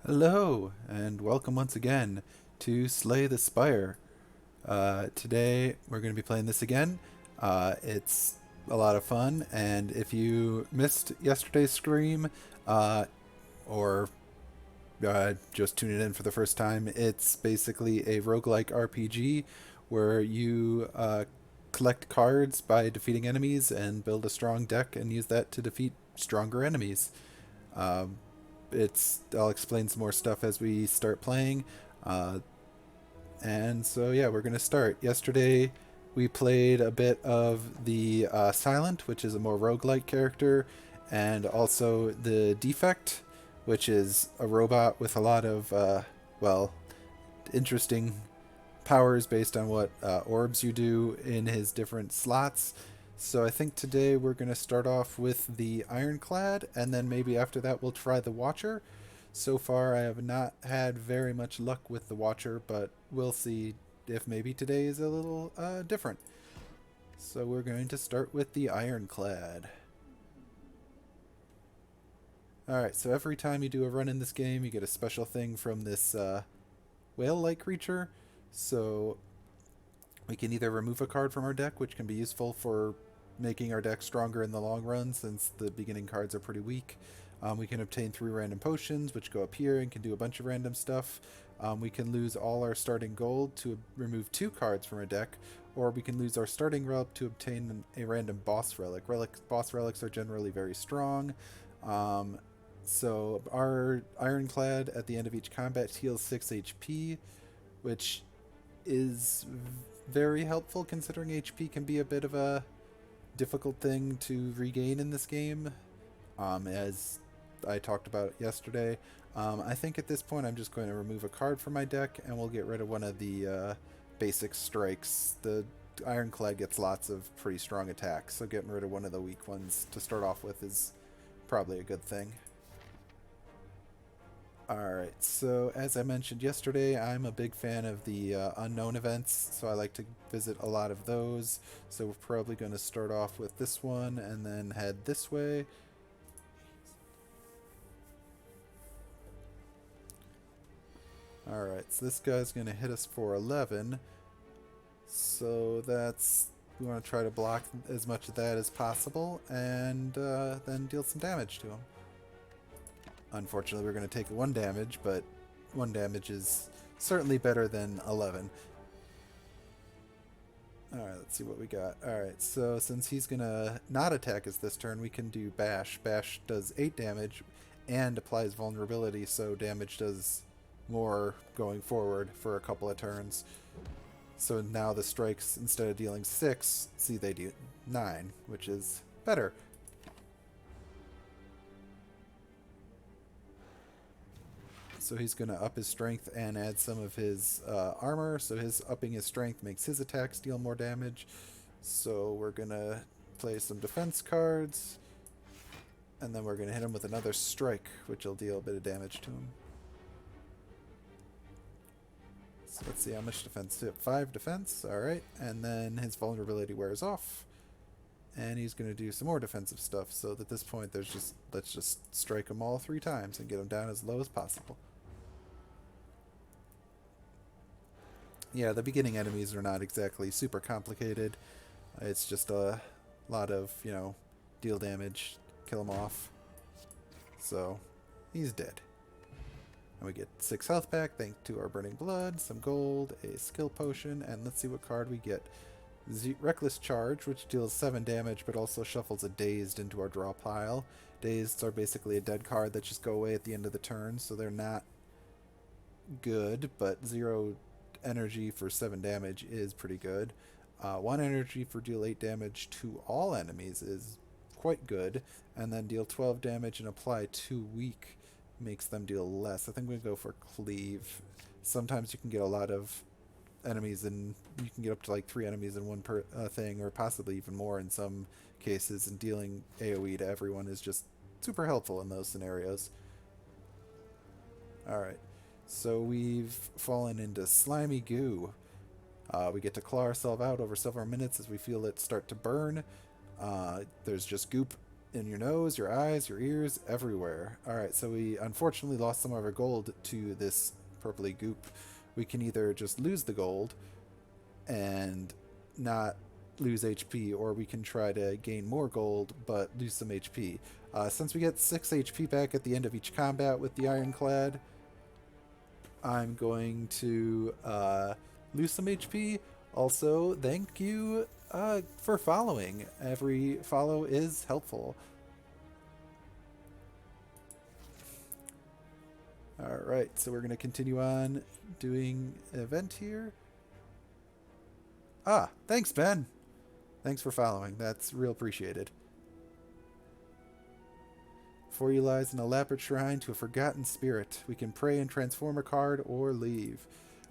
Hello, and welcome once again to Slay the Spire. Today we're going to be playing this again. It's a lot of fun, and if you missed yesterday's stream, or just tuning in for the first time, it's basically a roguelike RPG where you collect cards by defeating enemies and build a strong deck and use that to defeat stronger enemies. Um, I'll explain some more stuff as we start playing. Uh, and so yeah, we're gonna start. Yesterday we played a bit of the Silent, which is a more roguelike character, and also the Defect, which is a robot with a lot of well, interesting powers based on what orbs you do in his different slots. So I think today we're going to start off with the Ironclad, and then maybe after that we'll try the Watcher. So far I have not had very much luck with the Watcher, but we'll see if maybe today is a little different. So we're going to start with the Ironclad. Alright, so every time you do a run in this game, you get a special thing from this whale-like creature. So we can either remove a card from our deck, which can be useful for making our deck stronger in the long run since the beginning cards are pretty weak. We can obtain 3 random potions, which go up here and can do a bunch of random stuff. We can lose all our starting gold to remove 2 cards from our deck, or we can lose our starting relic to obtain a random boss relic. Boss relics are generally very strong. So our Ironclad at the end of each combat heals 6 HP, which is very helpful considering HP can be a bit of a difficult thing to regain in this game, as I talked about yesterday. I think at this point I'm just going to remove a card from my deck and we'll get rid of one of the basic strikes. The Ironclad gets lots of pretty strong attacks, so getting rid of one of the weak ones to start off with is probably a good thing. Alright, so as I mentioned yesterday, I'm a big fan of the unknown events, so I like to visit a lot of those. So we're probably going to start off with this one and then head this way. Alright, so this guy's going to hit us for 11. So we want to try to block as much of that as possible and then deal some damage to him. Unfortunately, we're going to take 1 damage, but 1 damage is certainly better than 11. Alright, let's see what we got. Alright, so since he's going to not attack us this turn, we can do Bash. Bash does 8 damage and applies vulnerability, so damage does more going forward for a couple of turns. So now the strikes, instead of dealing 6, see they do 9, which is better. So he's going to up his strength and add some of his armor. So his upping his strength makes his attacks deal more damage. So we're going to play some defense cards. And then we're going to hit him with another strike, which will deal a bit of damage to him. So let's see how much defense. 5 defense. Alright. And then his vulnerability wears off. And he's going to do some more defensive stuff. So at this point, let's just strike him all 3 times and get him down as low as possible. Yeah, the beginning enemies are not exactly super complicated. It's just a lot of, deal damage, kill him off. So, he's dead. And we get 6 health back thanks to our burning blood, some gold, a skill potion, and let's see what card we get. Reckless Charge, which deals 7 damage but also shuffles a Dazed into our draw pile. Dazed are basically a dead card that just go away at the end of the turn, so they're not good, but 0 energy for 7 damage is pretty good. 1 energy for deal 8 damage to all enemies is quite good, and then deal 12 damage and apply 2 weak makes them deal less. I think we go for Cleave. Sometimes you can get a lot of enemies, and you can get up to like 3 enemies in one thing, or possibly even more in some cases, and dealing AoE to everyone is just super helpful in those scenarios. Alright. So we've fallen into slimy goo. We get to claw ourselves out over several minutes as we feel it start to burn. There's just goop in your nose, your eyes, your ears, everywhere. Alright, so we unfortunately lost some of our gold to this purpley goop. We can either just lose the gold and not lose HP, or we can try to gain more gold but lose some HP. Since we get 6 HP back at the end of each combat with the Ironclad, I'm going to lose some HP. Also, thank you for following. Every follow is helpful. Alright, so we're going to continue on doing an event here. Ah, thanks, Ben. Thanks for following. That's real appreciated. Before you lies an elaborate shrine to a forgotten spirit. We can pray and transform a card or leave.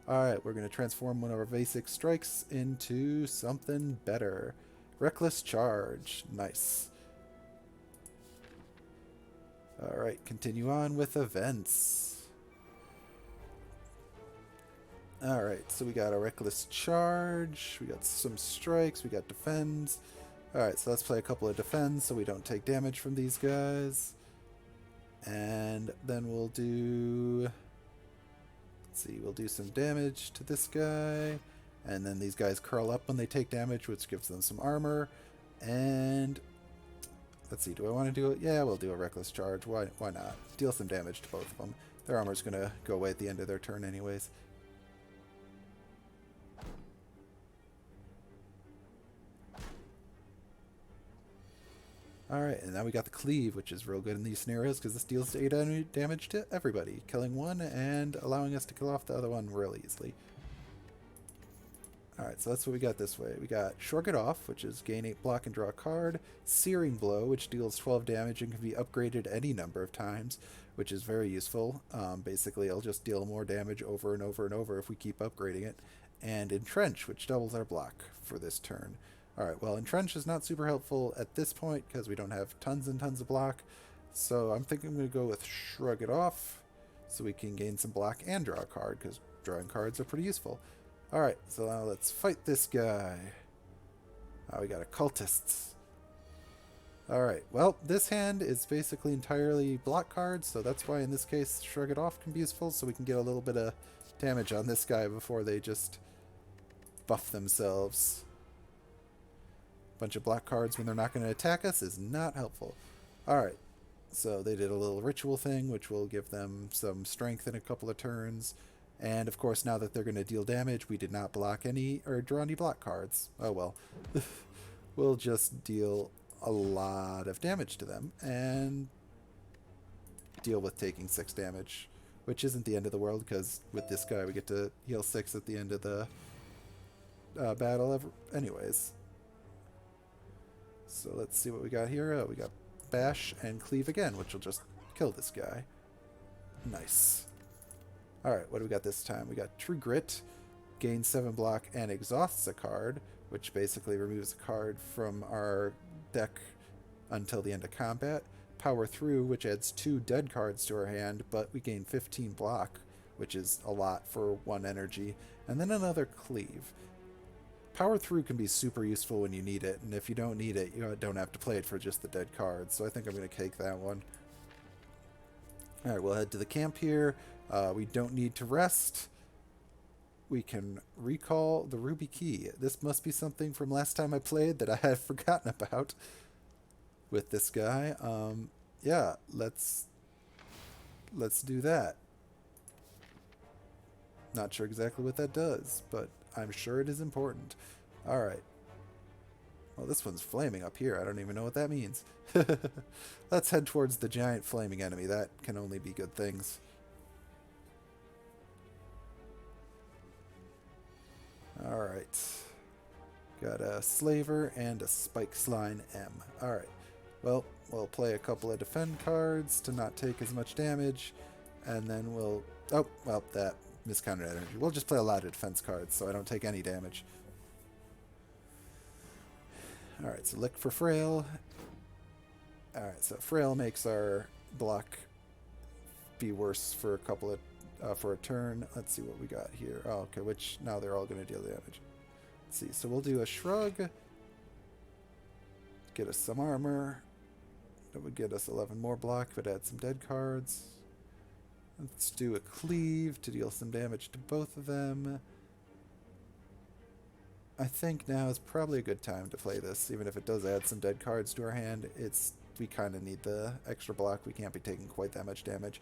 Alright, we're going to transform one of our basic strikes into something better. Reckless Charge. Nice. Alright, continue on with events. Alright, so we got a Reckless Charge, we got some strikes, we got defends. Alright, so let's play a couple of defends so we don't take damage from these guys. And then we'll do... Let's see, we'll do some damage to this guy. And then these guys curl up when they take damage, which gives them some armor. And... Let's see, do I want to do it? Yeah, we'll do a Reckless Charge. Why not? Deal some damage to both of them. Their armor's going to go away at the end of their turn anyways. Alright, and now we got the Cleave, which is real good in these scenarios because this deals 8 damage to everybody, killing one and allowing us to kill off the other one real easily. Alright, so that's what we got this way. We got Shrug It Off, which is gain 8 block and draw a card. Searing Blow, which deals 12 damage and can be upgraded any number of times, which is very useful. Basically, it'll just deal more damage over and over and over if we keep upgrading it. And Entrench, which doubles our block for this turn. Alright, well, Entrench is not super helpful at this point because we don't have tons and tons of block. So I'm thinking I'm going to go with Shrug It Off so we can gain some block and draw a card because drawing cards are pretty useful. Alright, so now let's fight this guy. We got occultists. Alright, well, this hand is basically entirely block cards, so that's why in this case Shrug It Off can be useful, so we can get a little bit of damage on this guy before they just buff themselves. Bunch of black cards when they're not going to attack us is not helpful. Alright, so they did a little ritual thing, which will give them some strength in a couple of turns. And of course, now that they're going to deal damage, we did not block any or draw any block cards. Oh well. We'll just deal a lot of damage to them and deal with taking 6 damage, which isn't the end of the world because with this guy we get to heal 6 at the end of the battle anyways. So let's see what we got here. We got Bash and Cleave again, which will just kill this guy. Nice. Alright, what do we got this time? We got True Grit, gains 7 block and exhausts a card, which basically removes a card from our deck until the end of combat. Power Through, which adds 2 dead cards to our hand, but we gain 15 block, which is a lot for 1 energy. And then another Cleave. Power Through can be super useful when you need it, and if you don't need it, you don't have to play it for just the dead cards, so I think I'm going to cake that one. Alright, we'll head to the camp here. We don't need to rest. We can recall the Ruby Key. This must be something from last time I played that I had forgotten about with this guy. Yeah, let's do that. Not sure exactly what that does, but I'm sure it is important. Alright. Well, this one's flaming up here. I don't even know what that means. Let's head towards the giant flaming enemy. That can only be good things. Alright. Got a Slaver and a Spike Sline M. Alright. Well, we'll play a couple of defend cards to not take as much damage. And then we'll... Oh, well, that miscounted energy. We'll just play a lot of defense cards so I don't take any damage. Alright, so Lick for Frail. Alright, so Frail makes our block be worse for a couple of for a turn. Let's see what we got here. Oh, okay, which now they're all going to deal damage. Let's see, so we'll do a Shrug. Get us some armor. That would get us 11 more block, but add some dead cards. Let's do a cleave to deal some damage to both of them. I think now is probably a good time to play this, even if it does add some dead cards to our hand. We kind of need the extra block. We can't be taking quite that much damage.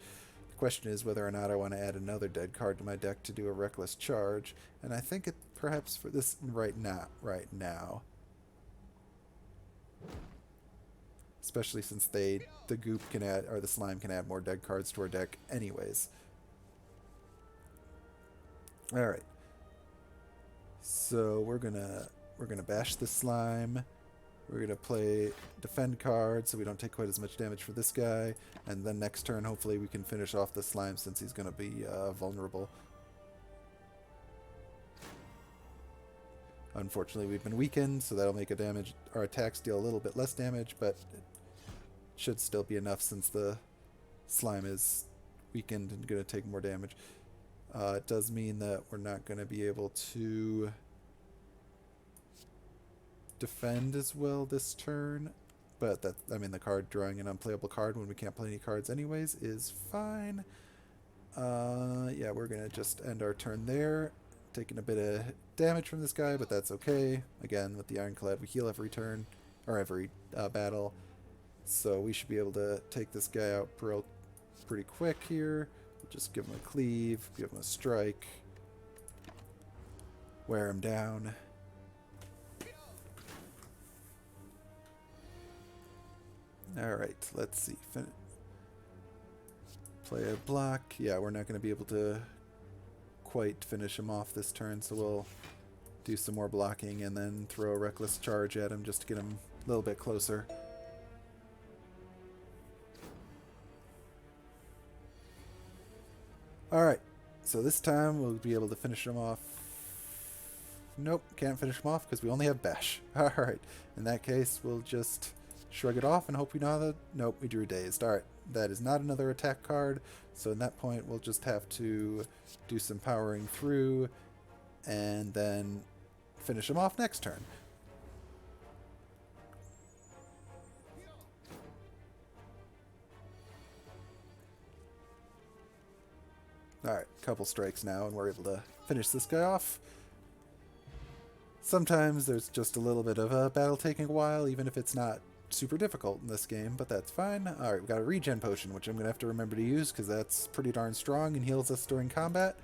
The question is whether or not I want to add another dead card to my deck to do a reckless charge, and I think it perhaps for this right now. Especially since the goop can add, or the slime can add more dead cards to our deck anyways. Alright. So we're gonna bash the slime. We're gonna play defend card so we don't take quite as much damage for this guy, and then next turn hopefully we can finish off the slime since he's gonna be vulnerable. Unfortunately we've been weakened, so that'll make our attacks deal a little bit less damage, but it should still be enough since the slime is weakened and gonna take more damage. It does mean that we're not going to be able to defend as well this turn, but the card drawing an unplayable card when we can't play any cards anyways is fine. Yeah, we're going to just end our turn there, taking a bit of damage from this guy, but that's okay. Again, with the Ironclad, we heal every turn, or every battle, so we should be able to take this guy out pretty quick here. Just give him a cleave, give him a strike, wear him down. Alright, let's see. Play a block. Yeah, we're not going to be able to quite finish him off this turn, so we'll do some more blocking and then throw a reckless charge at him just to get him a little bit closer. Alright, so this time we'll be able to finish him off. Nope, can't finish him off because we only have Bash. Alright, in that case we'll just shrug it off and hope we know that... Nope, we drew Dazed. Alright, that is not another attack card, so in that point we'll just have to do some powering through and then finish him off next turn. Alright, couple strikes now and we're able to finish this guy off. Sometimes there's just a little bit of a battle taking a while, even if it's not super difficult in this game, but that's fine. Alright, we got a regen potion, which I'm going to have to remember to use because that's pretty darn strong and heals us during combat.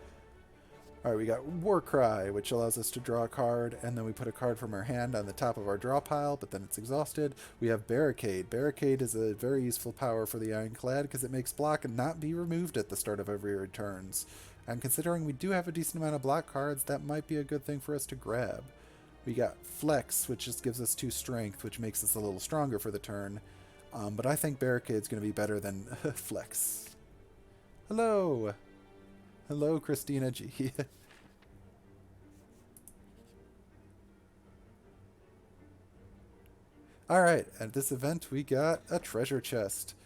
Alright, we got Warcry, which allows us to draw a card, and then we put a card from our hand on the top of our draw pile, but then it's exhausted. We have Barricade. Barricade is a very useful power for the Ironclad because it makes block not be removed at the start of every returns. And considering we do have a decent amount of block cards, that might be a good thing for us to grab. We got Flex, which just gives us 2 strength, which makes us a little stronger for the turn. But I think Barricade's going to be better than Flex. Hello! Hello, Christina G. Alright, at this event we got a treasure chest.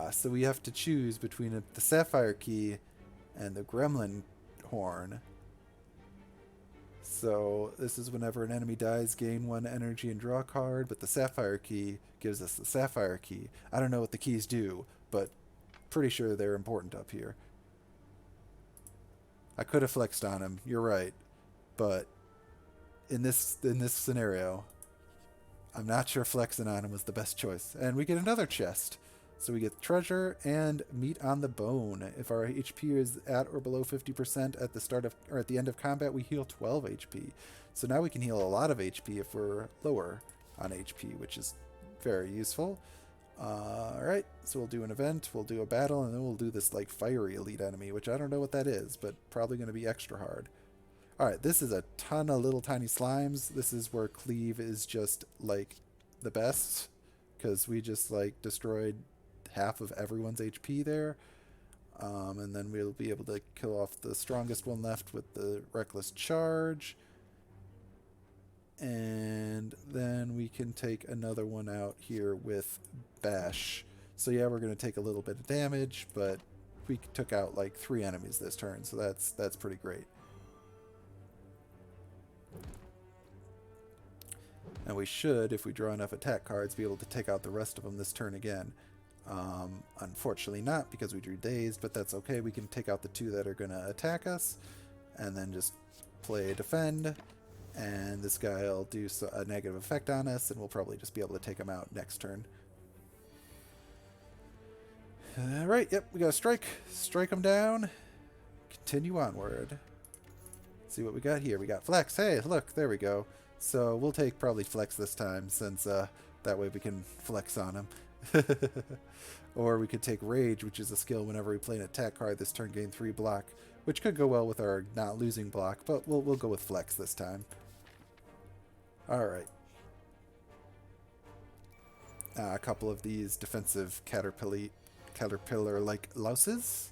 So we have to choose between the Sapphire Key and the Gremlin Horn. So this is whenever an enemy dies, gain 1 energy and draw a card, but the Sapphire Key gives us the Sapphire Key. I don't know what the keys do, but pretty sure they're important up here. I could have flexed on him, you're right, but in this scenario, I'm not sure flexing on him was the best choice. And we get another chest. So we get treasure and meat on the bone. If our HP is at or below 50% at the start of or at the end of combat, we heal 12 HP. So now we can heal a lot of HP if we're lower on HP, which is very useful. Alright, so we'll do an event, we'll do a battle, and then we'll do this like fiery elite enemy, which I don't know what that is, but probably going to be extra hard. Alright, this is a ton of little tiny slimes. This is where Cleave is just like the best, because we just like destroyed half of everyone's HP there. And then we'll be able to kill off the strongest one left with the Reckless Charge. And then we can take another one out here with Bash. So yeah, we're going to take a little bit of damage, but we took out like 3 enemies this turn, so that's pretty great. And we should, if we draw enough attack cards, be able to take out the rest of them this turn again. Unfortunately not, because we drew Dazed, but that's okay. We can take out the 2 that are going to attack us, and then just play Defend, and this guy will do a negative effect on us, and we'll probably just be able to take him out next turn. Alright, yep, we got to strike. Strike him down. Continue onward. See what we got here. We got Flex. Hey, look, there we go. So we'll take probably Flex this time, since that way we can flex on him. Or we could take Rage, which is a skill whenever we play an attack card this turn, gain 3 block, which could go well with our not losing block, but we'll go with Flex this time. Alright. A couple of these defensive caterpillar-like louses.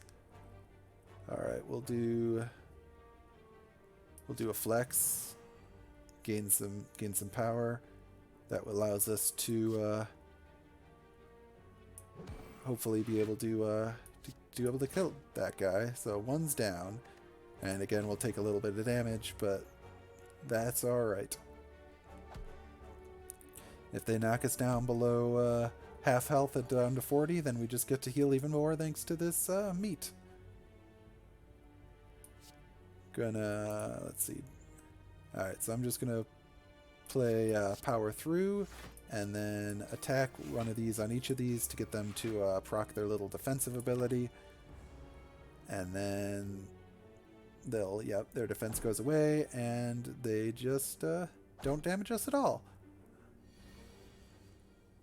Alright, we'll do a Flex. Gain some power. That allows us to hopefully be able to kill that guy. So 1's down, and again we'll take a little bit of damage, but that's alright. If they knock us down below half health and down to 40, then we just get to heal even more thanks to this meat. Let's see. Alright, so I'm just gonna play Power Through, and then attack one of these on each of these to get them to proc their little defensive ability. And then their defense goes away, and they just don't damage us at all.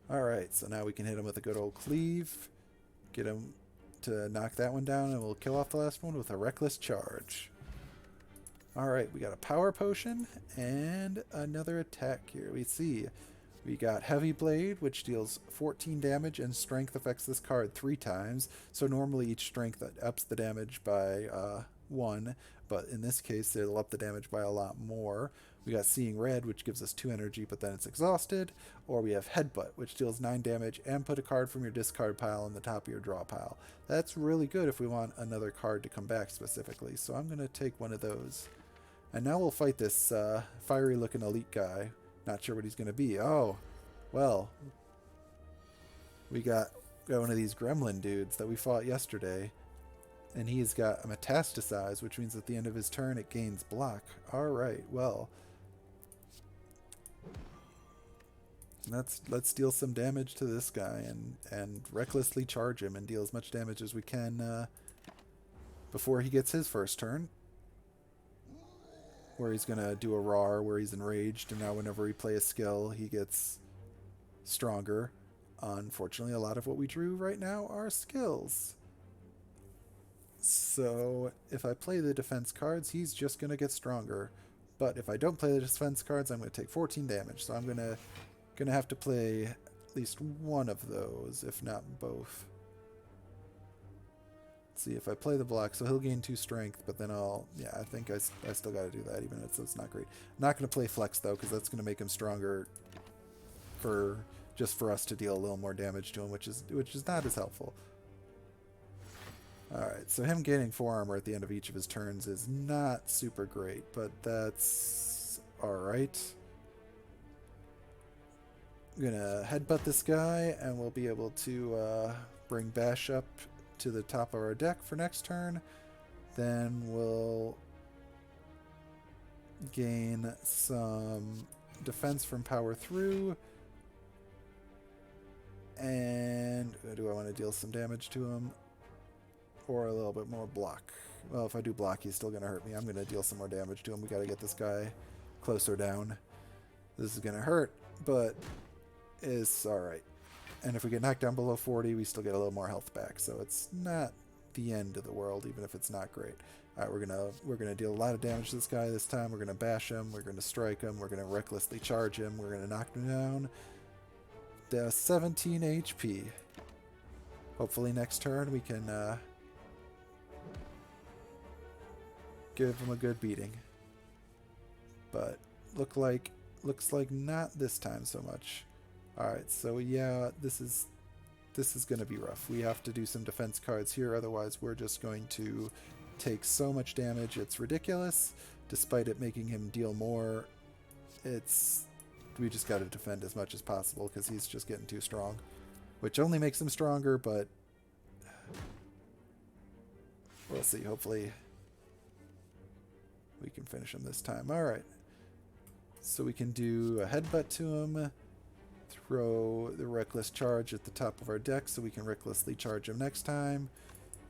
Alright, so now we can hit them with a good old cleave, get them to knock that one down, and we'll kill off the last one with a Reckless Charge. Alright, we got a Power Potion and another attack here. We got Heavy Blade, which deals 14 damage, and Strength affects this card 3 times. So normally each Strength ups the damage by 1, but in this case it'll up the damage by a lot more. We got Seeing Red, which gives us 2 energy, but then it's exhausted. Or we have Headbutt, which deals 9 damage, and put a card from your discard pile on the top of your draw pile. That's really good if we want another card to come back specifically, so I'm going to take one of those. And now we'll fight this fiery-looking elite guy. Not sure what he's going to be. Oh, well, we got one of these gremlin dudes that we fought yesterday, and he's got a Metastasize, which means at the end of his turn it gains block. Alright, well, let's deal some damage to this guy and recklessly charge him and deal as much damage as we can before he gets his first turn, where he's going to do a roar where he's enraged, and now whenever we play a skill, he gets stronger. Unfortunately, a lot of what we drew right now are skills. So if I play the defense cards, he's just going to get stronger. But if I don't play the defense cards, I'm going to take 14 damage. So I'm going to have to play at least one of those, if not both. See if I play the block, so he'll gain 2 strength, but then I think I still got to do that, even if it's not great. I'm not going to play Flex, though, because that's going to make him stronger just for us to deal a little more damage to him, which is not as helpful. Alright, so him gaining 4 armor at the end of each of his turns is not super great, but that's alright. I'm going to headbutt this guy, and we'll be able to bring Bash up to the top of our deck for next turn. Then we'll gain some defense from Power Through, and do I want to deal some damage to him or a little bit more block? Well, if I do block, he's still going to hurt me. I'm going to deal some more damage to him. We got to get this guy closer down. This is going to hurt, but it's alright. And if we get knocked down below 40, we still get a little more health back. So it's not the end of the world, even if it's not great. All right, we're gonna deal a lot of damage to this guy this time. We're gonna bash him. We're gonna strike him. We're gonna recklessly charge him. We're gonna knock him down to 17 HP. Hopefully next turn we can give him a good beating. But looks like not this time so much. Alright, so yeah, this is going to be rough. We have to do some defense cards here, otherwise we're just going to take so much damage. It's ridiculous. Despite it making him deal more, it's we just got to defend as much as possible because he's just getting too strong, which only makes him stronger, but we'll see. Hopefully we can finish him this time. All right. So we can do a headbutt to him, throw the reckless charge at the top of our deck so we can recklessly charge him next time.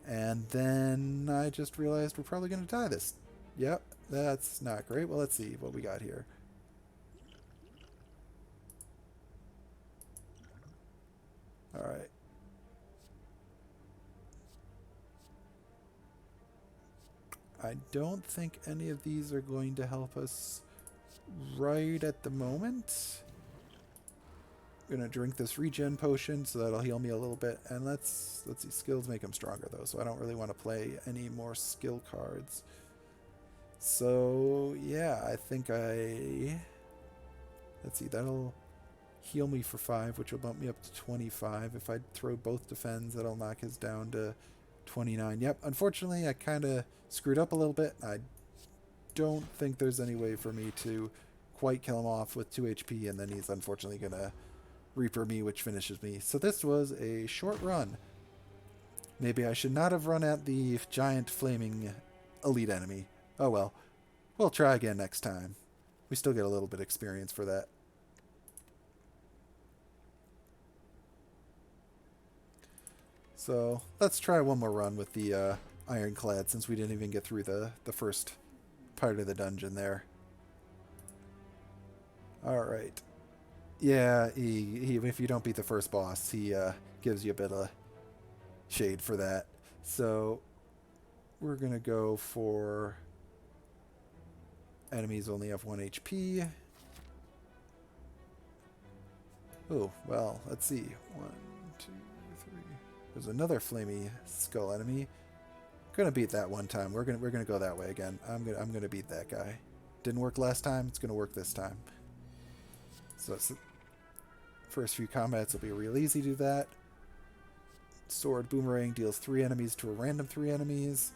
And then I just realized we're probably going to die this. Yep, that's not great. Well, let's see what we got here. All right. I don't think any of these are going to help us right at the moment. I'm gonna drink this regen potion so that'll heal me a little bit. And let's see, skills make him stronger though, so I don't really want to play any more skill cards. So yeah, I think let's see, that'll heal me for 5, which will bump me up to 25. If I throw both defends, that'll knock his down to 29. Yep, unfortunately I kind of screwed up a little bit. I don't think there's any way for me to quite kill him off with 2 HP, and then he's unfortunately gonna Reaper me, which finishes me. So this was a short run. Maybe I should not have run at the giant flaming elite enemy. Oh well. We'll try again next time. We still get a little bit of experience for that. So let's try one more run with the Ironclad, since we didn't even get through the first part of the dungeon there. Alright. Yeah, he if you don't beat the first boss, he gives you a bit of shade for that. So we're going to go for enemies only have 1 HP. Oh, well, let's see. 1, 2, 3. There's another flamey skull enemy. Gonna beat that one time. We're gonna go that way again. I'm gonna beat that guy. Didn't work last time. It's gonna work this time. So it's first few combats will be real easy to do that. Sword Boomerang deals 3 enemies to a random 3 enemies.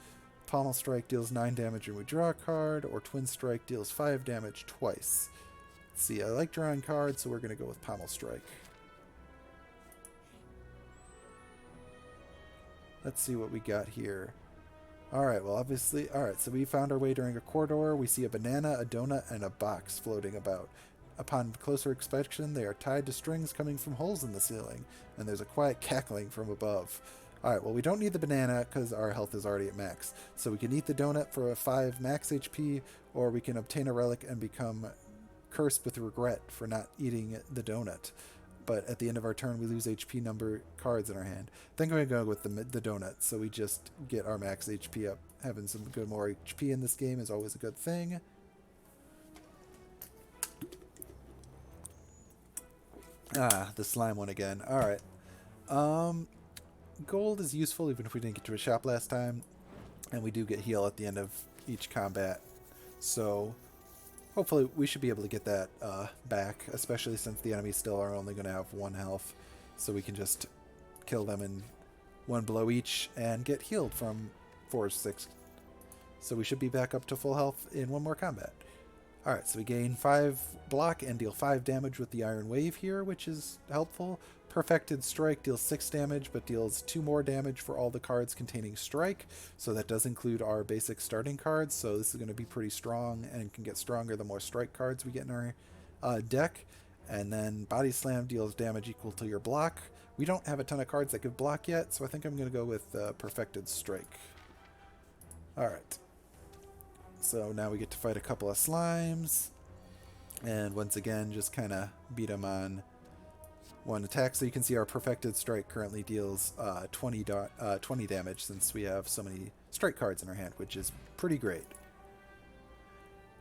Pommel Strike deals 9 damage and we draw a card, or Twin Strike deals 5 damage twice. Let's see, I like drawing cards, so we're going to go with Pommel Strike. Let's see what we got here. Alright, well obviously, alright, so we found our way during a corridor. We see a banana, a donut, and a box floating about. Upon closer inspection, they are tied to strings coming from holes in the ceiling, and there's a quiet cackling from above. Alright, well we don't need the banana because our health is already at max. So we can eat the donut for a 5 max HP, or we can obtain a relic and become cursed with regret for not eating the donut. But at the end of our turn, we lose HP number cards in our hand. I think I'm going to go with the donut, so we just get our max HP up. Having some good more HP in this game is always a good thing. Ah, the slime one again. Alright. Gold is useful even if we didn't get to a shop last time. And we do get heal at the end of each combat. So hopefully we should be able to get that back, especially since the enemies still are only going to have 1 health. So we can just kill them in 1 blow each and get healed from 4 to 6. So we should be back up to full health in 1 more combat. Alright, so we gain 5 block and deal 5 damage with the Iron Wave here, which is helpful. Perfected Strike deals 6 damage, but deals 2 more damage for all the cards containing Strike. So that does include our basic starting cards, so this is going to be pretty strong and can get stronger the more Strike cards we get in our deck. And then Body Slam deals damage equal to your block. We don't have a ton of cards that give block yet, so I think I'm going to go with Perfected Strike. Alright. So now we get to fight a couple of slimes, and once again just kind of beat them on 1 attack. So you can see our Perfected Strike currently deals 20 damage since we have so many strike cards in our hand, which is pretty great.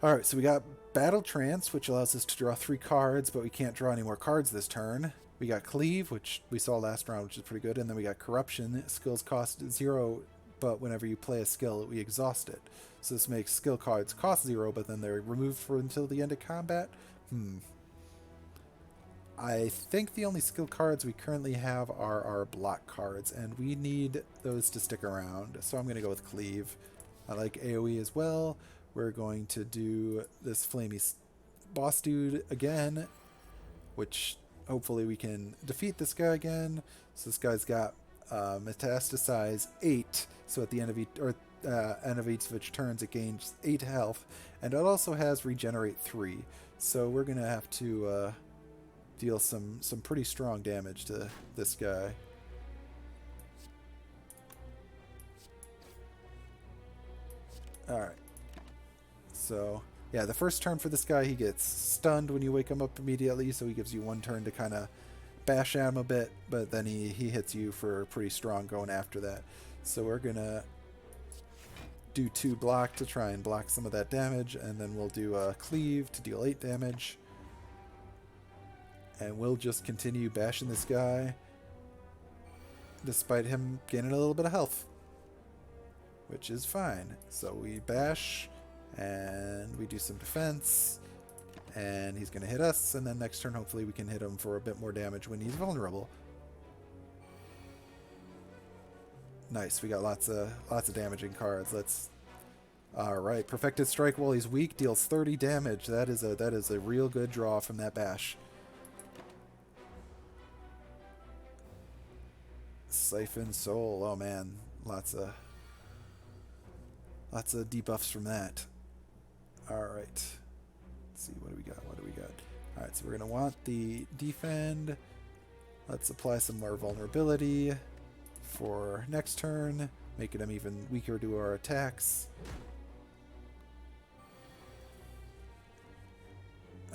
Alright, so we got Battle Trance, which allows us to draw 3 cards, but we can't draw any more cards this turn. We got Cleave, which we saw last round, which is pretty good, and then we got Corruption. Skills cost 0, but whenever you play a skill, we exhaust it. So this makes skill cards cost 0, but then they're removed for until the end of combat. I think the only skill cards we currently have are our block cards, and we need those to stick around. So I'm going to go with Cleave. I like AoE as well. We're going to do this flamey boss dude again. which hopefully we can defeat this guy again. So this guy's got metastasize 8, so at the end of each of its turns it gains 8 health, and it also has regenerate 3. So we're gonna have to deal some pretty strong damage to this guy. Alright. So, yeah, the first turn for this guy, he gets stunned when you wake him up immediately, so he gives you one turn to kind of bash at him a bit, but then he hits you for pretty strong going after that. So we're going to do 2 block to try and block some of that damage, and then we'll do a cleave to deal 8 damage. And we'll just continue bashing this guy, despite him gaining a little bit of health, which is fine. So we bash, and we do some defense, and he's going to hit us, and then next turn hopefully we can hit him for a bit more damage when he's vulnerable. Nice, we got lots of damaging cards. Let's... Alright, Perfected Strike while he's weak deals 30 damage. That is a real good draw from that bash. Siphon Soul, oh man, lots of debuffs from that. Alright. Let's see, what do we got? Alright, so we're going to want the defend. Let's apply some more vulnerability for next turn, making him even weaker to our attacks.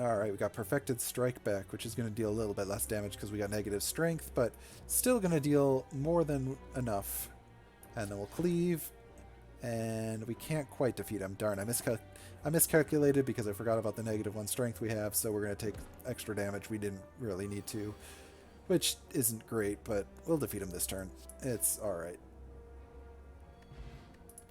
Alright, we got Perfected Strike back, which is going to deal a little bit less damage because we got negative strength, but still going to deal more than enough. And then we'll cleave. And we can't quite defeat him. Darn, I miscalculated because I forgot about the -1 strength we have, so we're going to take extra damage we didn't really need to, which isn't great, but we'll defeat him this turn. It's alright.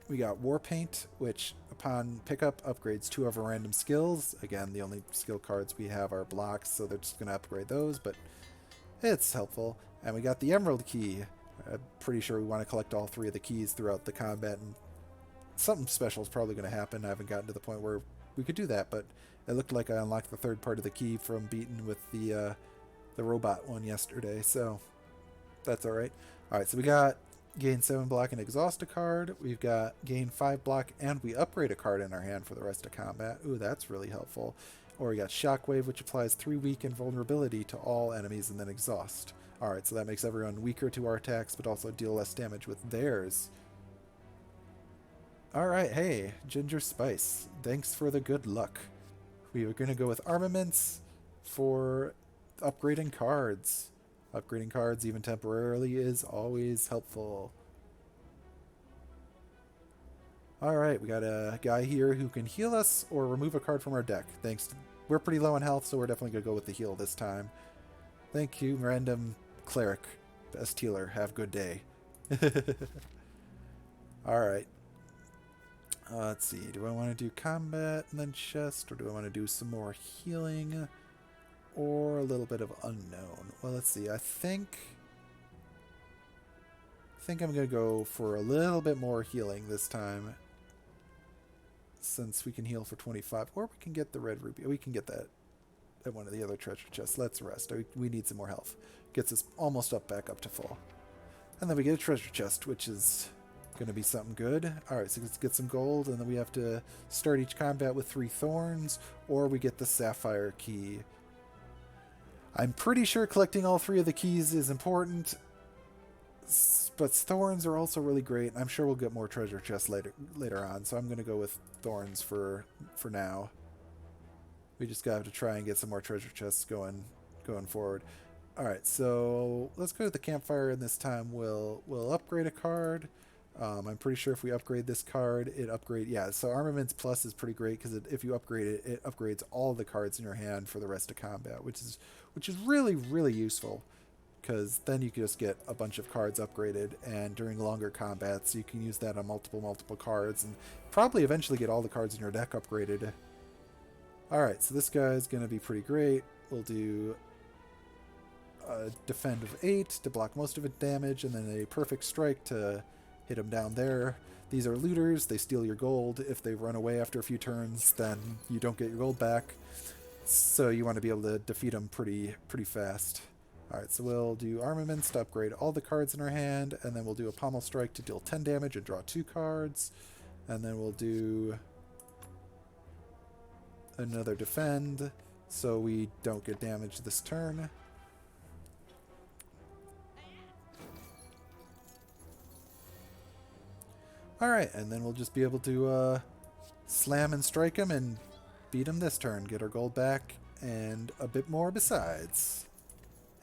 We got War Paint, which upon pickup upgrades 2 of our random skills. Again, the only skill cards we have are blocks, so they're just going to upgrade those, but it's helpful. And we got the Emerald Key. I'm pretty sure we want to collect all 3 of the keys throughout the combat, and something special is probably going to happen. I haven't gotten to the point where we could do that, but it looked like I unlocked the 3rd part of the key from beating with the robot one yesterday, so that's alright. Alright, so we got gain 7 block and exhaust a card. We've got gain 5 block, and we upgrade a card in our hand for the rest of combat. Ooh, that's really helpful. Or we got Shockwave, which applies 3 weak and vulnerability to all enemies, and then exhaust. Alright, so that makes everyone weaker to our attacks, but also deal less damage with theirs. Alright, hey, Ginger Spice, thanks for the good luck. We are going to go with armaments for upgrading cards. Upgrading cards, even temporarily, is always helpful. Alright, we got a guy here who can heal us or remove a card from our deck. We're pretty low on health, so we're definitely going to go with the heal this time. Thank you, random cleric. Best healer. Have a good day. Alright. Let's see, do I want to do combat and then chest, or do I want to do some more healing, or a little bit of unknown? Well, let's see, I think I'm going to go for a little bit more healing this time, since we can heal for 25, or we can get the red ruby. We can get that at one of the other treasure chests. Let's rest. We need some more health. Gets us almost back up to full. And then we get a treasure chest, which is going to be something good. Alright, so let's get some gold, and then we have to start each combat with 3 thorns, or we get the sapphire key. I'm pretty sure collecting all 3 of the keys is important, but thorns are also really great. I'm sure we'll get more treasure chests later on, so I'm going to go with thorns for now. We just got to try and get some more treasure chests going forward. Alright, so let's go to the campfire, and this time we'll upgrade a card. I'm pretty sure if we upgrade this card, so Armaments Plus is pretty great, because if you upgrade it, it upgrades all the cards in your hand for the rest of combat, which is really, really useful, because then you can just get a bunch of cards upgraded, and during longer combats, you can use that on multiple cards, and probably eventually get all the cards in your deck upgraded. Alright, so this guy's going to be pretty great. We'll do a Defend of 8 to block most of its damage, and then a Perfect Strike to hit him down there. These are looters. They steal your gold. If they run away after a few turns, then you don't get your gold back. So you want to be able to defeat him pretty fast. Alright, so we'll do armaments to upgrade all the cards in our hand, and then we'll do a pommel strike to deal 10 damage and draw 2 cards. And then we'll do another defend, so we don't get damaged this turn. Alright, and then we'll just be able to slam and strike him and beat him this turn, get our gold back, and a bit more besides.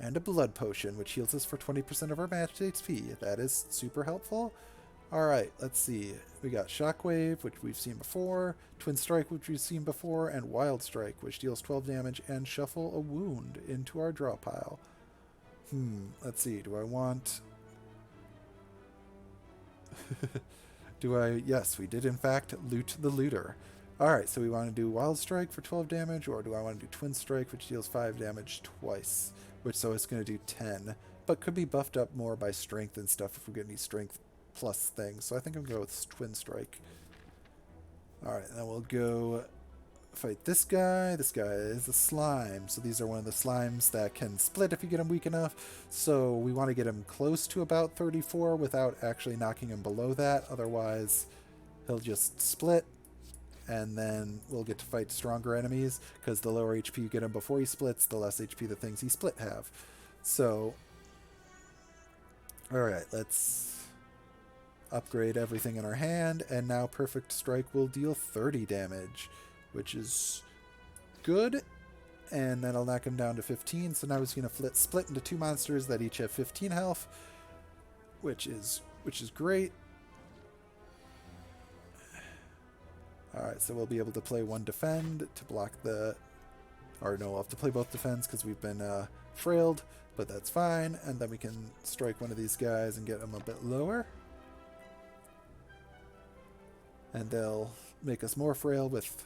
And a blood potion, which heals us for 20% of our match HP. That is super helpful. Alright, let's see. We got Shockwave, which we've seen before, Twin Strike, which we've seen before, and Wild Strike, which deals 12 damage and shuffle a wound into our draw pile. Let's see. Do I want... Yes, we did in fact loot the looter. Alright, so we want to do Wild Strike for 12 damage, or do I want to do Twin Strike, which deals 5 damage twice? So it's going to do 10, but could be buffed up more by strength and stuff if we get any strength plus things. So I think I'm going to go with Twin Strike. Alright, then we'll go fight this guy. This guy is a slime. So these are one of the slimes that can split if you get him weak enough. So we want to get him close to about 34 without actually knocking him below that. Otherwise, he'll just split. And then we'll get to fight stronger enemies, because the lower HP you get him before he splits, the less HP the things he split have. So, alright, let's upgrade everything in our hand, and now Perfect Strike will deal 30 damage, which is good, and that'll knock him down to 15. So now he's going to split into 2 monsters that each have 15 health, which is great. Alright, so we'll be able to play 1 defend to block the... Or no, we'll have to play both defends because we've been frailed, but that's fine. And then we can strike one of these guys and get them a bit lower. And they'll make us more frail with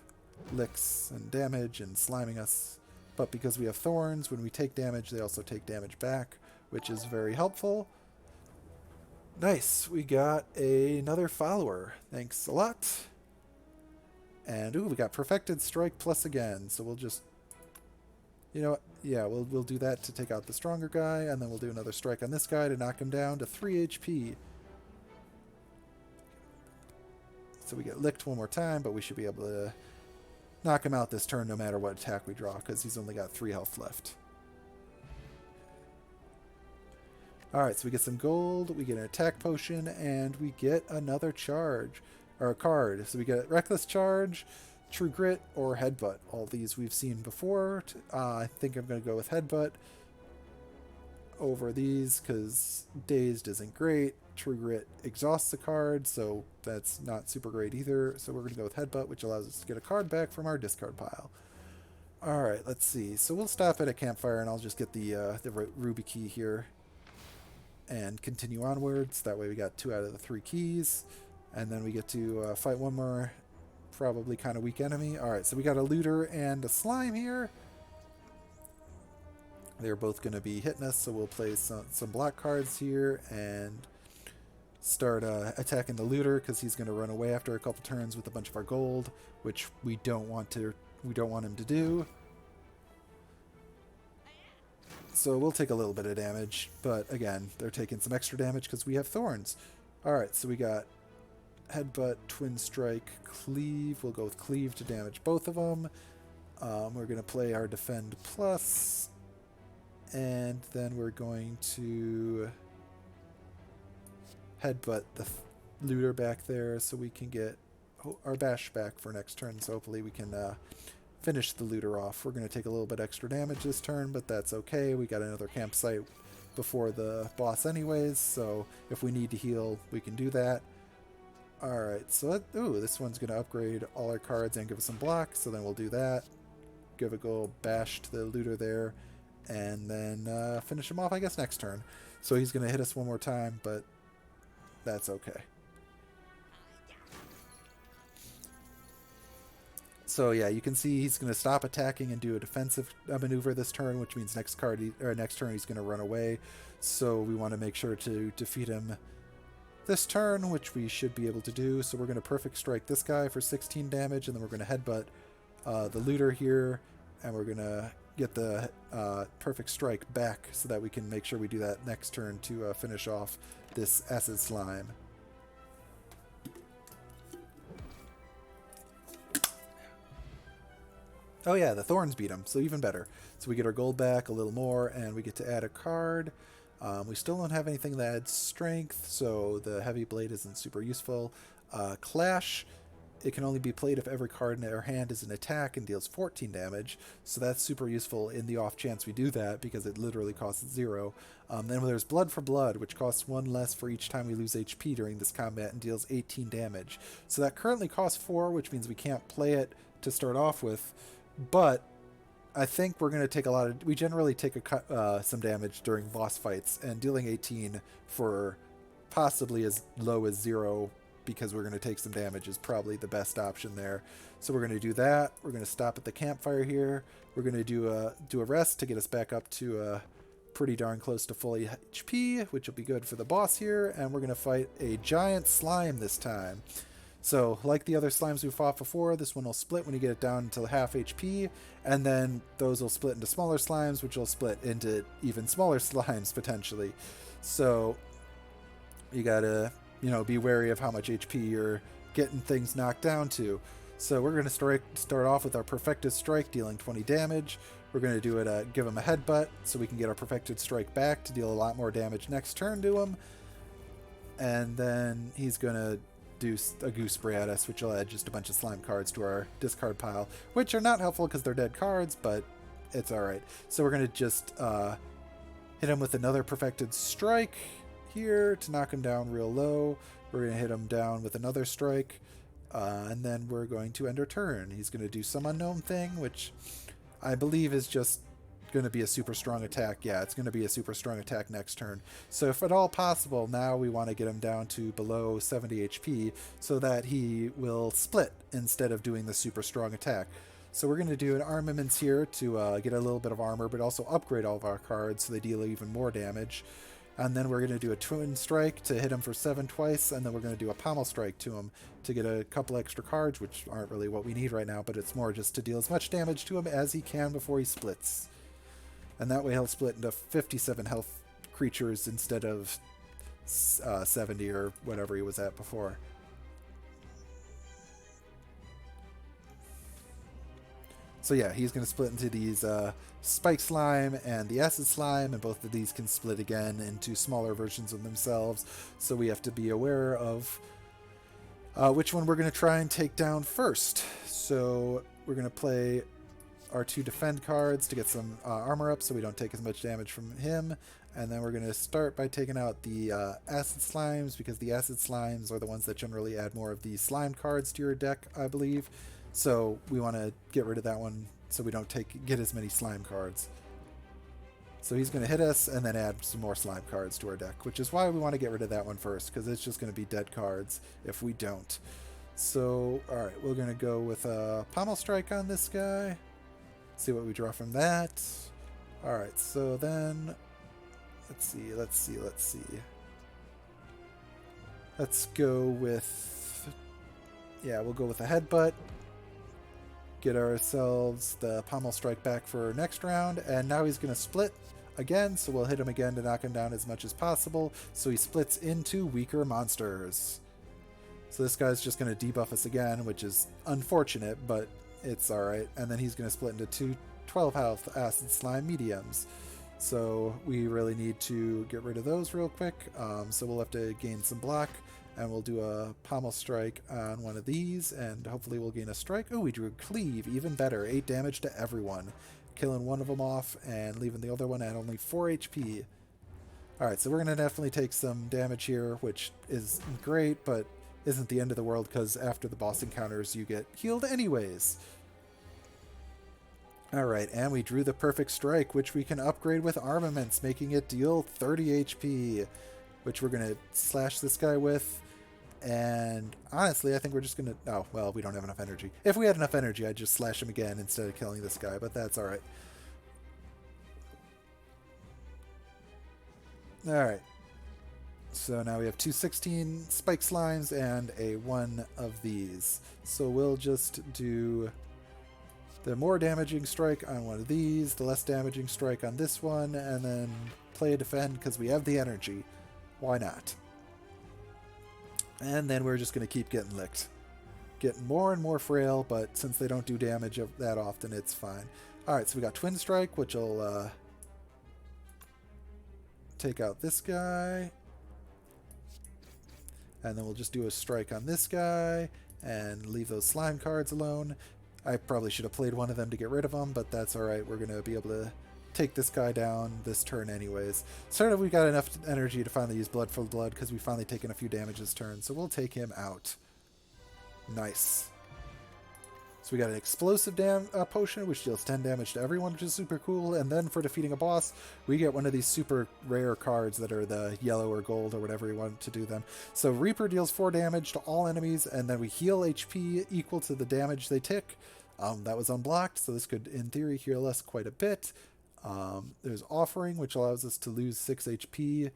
licks and damage and sliming us. But because we have thorns, when we take damage, they also take damage back, which is very helpful. Nice, we got another follower. Thanks a lot. And, ooh, we got Perfected Strike plus again, so we'll just... You know what? Yeah, we'll do that to take out the stronger guy, and then we'll do another strike on this guy to knock him down to 3 HP. So we get licked one more time, but we should be able to knock him out this turn no matter what attack we draw, because he's only got 3 health left. Alright, so we get some gold, we get an attack potion, and we get another charge. Or a card. So we get Reckless Charge, True Grit, or Headbutt. All these we've seen before. I think I'm going to go with Headbutt over these because Dazed isn't great. True Grit exhausts the card, so that's not super great either. So we're going to go with Headbutt, which allows us to get a card back from our discard pile. Alright, let's see. So we'll stop at a campfire and I'll just get the Ruby key here and continue onwards. That way we got 2 out of the 3 keys. And then we get to fight one more probably kind of weak enemy. Alright, so we got a looter and a slime here. They're both going to be hitting us, so we'll play some black cards here and start attacking the looter because he's going to run away after a couple turns with a bunch of our gold, which we don't want him to do. So we'll take a little bit of damage, but again, they're taking some extra damage because we have thorns. Alright, so we got Headbutt, Twin Strike, Cleave. We'll go with Cleave to damage both of them. We're going to play our Defend Plus. And then we're going to Headbutt the looter back there so we can get our Bash back for next turn. So hopefully we can finish the looter off. We're going to take a little bit extra damage this turn, but that's okay. We got another campsite before the boss anyways, so if we need to heal, we can do that. Alright, so this one's going to upgrade all our cards and give us some block, so then we'll do that. Give a go bash to the looter there, and then finish him off, I guess, next turn. So he's going to hit us one more time, but that's okay. So yeah, you can see he's going to stop attacking and do a defensive maneuver this turn, which means next turn he's going to run away. So we want to make sure to defeat him this turn, which we should be able to do. So we're going to Perfect Strike this guy for 16 damage, and then we're going to Headbutt the looter here, and we're going to get the perfect strike back so that we can make sure we do that next turn to finish off this acid slime. Oh yeah, the thorns beat him, so even better. So we get our gold back a little more, and we get to add a card. We still don't have anything that adds strength, so the heavy blade isn't super useful. Clash, it can only be played if every card in our hand is an attack and deals 14 damage, so that's super useful in the off chance we do that, because it literally costs 0. Then there's Blood for Blood, which costs 1 less for each time we lose HP during this combat and deals 18 damage. So that currently costs 4, which means we can't play it to start off with, but I think we're going to take a lot of... We generally take some damage during boss fights, and dealing 18 for possibly as low as 0, because we're going to take some damage, is probably the best option there. So we're going to do that. We're going to stop at the campfire here. We're going to do a rest to get us back up to pretty darn close to full HP, which will be good for the boss here, and we're going to fight a giant slime this time. So, like the other slimes we fought before, this one will split when you get it down to half HP, and then those will split into smaller slimes, which will split into even smaller slimes, potentially. So, you gotta, be wary of how much HP you're getting things knocked down to. So we're going to start off with our Perfected Strike, dealing 20 damage. We're going to do it, give him a headbutt, so we can get our Perfected Strike back to deal a lot more damage next turn to him. And then he's going to do a Goose Spray at us, which will add just a bunch of slime cards to our discard pile, which are not helpful because they're dead cards, but it's alright. So we're going to just hit him with another Perfected Strike here to knock him down real low. We're going to hit him down with another strike, and then we're going to end our turn. He's going to do some unknown thing, which I believe is just going to be a super strong attack. Yeah, it's going to be a super strong attack next turn. So if at all possible, now we want to get him down to below 70 HP so that he will split instead of doing the super strong attack. So we're going to do an armaments here to get a little bit of armor, but also upgrade all of our cards so they deal even more damage. And then we're going to do a Twin Strike to hit him for 7 twice, and then we're going to do a Pommel Strike to him to get a couple extra cards, which aren't really what we need right now, but it's more just to deal as much damage to him as he can before he splits. And that way he'll split into 57 health creatures instead of 70 or whatever he was at before. So yeah, he's going to split into these Spike Slime and the Acid Slime, and both of these can split again into smaller versions of themselves. So we have to be aware of which one we're going to try and take down first. So we're going to play our 2 defend cards to get some armor up so we don't take as much damage from him. And then we're going to start by taking out the Acid Slimes, because the Acid Slimes are the ones that generally add more of the slime cards to your deck, I believe. So we want to get rid of that one so we don't get as many slime cards. So he's going to hit us and then add some more slime cards to our deck, which is why we want to get rid of that one first, because it's just going to be dead cards if we don't. So, alright, we're going to go with a Pommel Strike on this guy. See what we draw from that. Alright, so then let's see. Let's go with, yeah, we'll go with a Headbutt. Get ourselves the Pommel Strike back for next round, and now he's going to split again, so we'll hit him again to knock him down as much as possible, so he splits into weaker monsters. So this guy's just going to debuff us again, which is unfortunate, but it's alright. And then he's going to split into 2 12 health Acid Slime mediums. So we really need to get rid of those real quick. So we'll have to gain some block, and we'll do a Pommel Strike on one of these, and hopefully we'll gain a strike. Oh, we drew a Cleave, even better. 8 damage to everyone. Killing one of them off and leaving the other one at only 4 HP. Alright, so we're going to definitely take some damage here, which is great, but isn't the end of the world, because after the boss encounters you get healed anyways. Alright, and we drew the Perfect Strike, which we can upgrade with armaments, making it deal 30 HP, which we're going to slash this guy with. And honestly, I think we're just going to... Oh, well, we don't have enough energy. If we had enough energy, I'd just slash him again instead of killing this guy, but that's alright. Alright. So now we have 2 16 Spike Slimes and a 1 of these. So we'll just do the more damaging strike on one of these, the less damaging strike on this one, and then play a defend because we have the energy. Why not? And then we're just going to keep getting licked. Getting more and more frail, but since they don't do damage that often, it's fine. Alright, so we got Twin Strike, which will take out this guy. And then we'll just do a strike on this guy and leave those slime cards alone. I probably should have played one of them to get rid of them, but that's alright. We're going to be able to take this guy down this turn anyways. Sort of we got enough energy to finally use Blood for Blood because we've finally taken a few damage this turn, so we'll take him out. Nice. So we got an explosive potion, which deals 10 damage to everyone, which is super cool. And then for defeating a boss, we get one of these super rare cards that are the yellow or gold or whatever you want to do them. So Reaper deals 4 damage to all enemies, and then we heal HP equal to the damage they take. That was unblocked, so this could, in theory, heal us quite a bit. There's Offering, which allows us to lose 6 HP.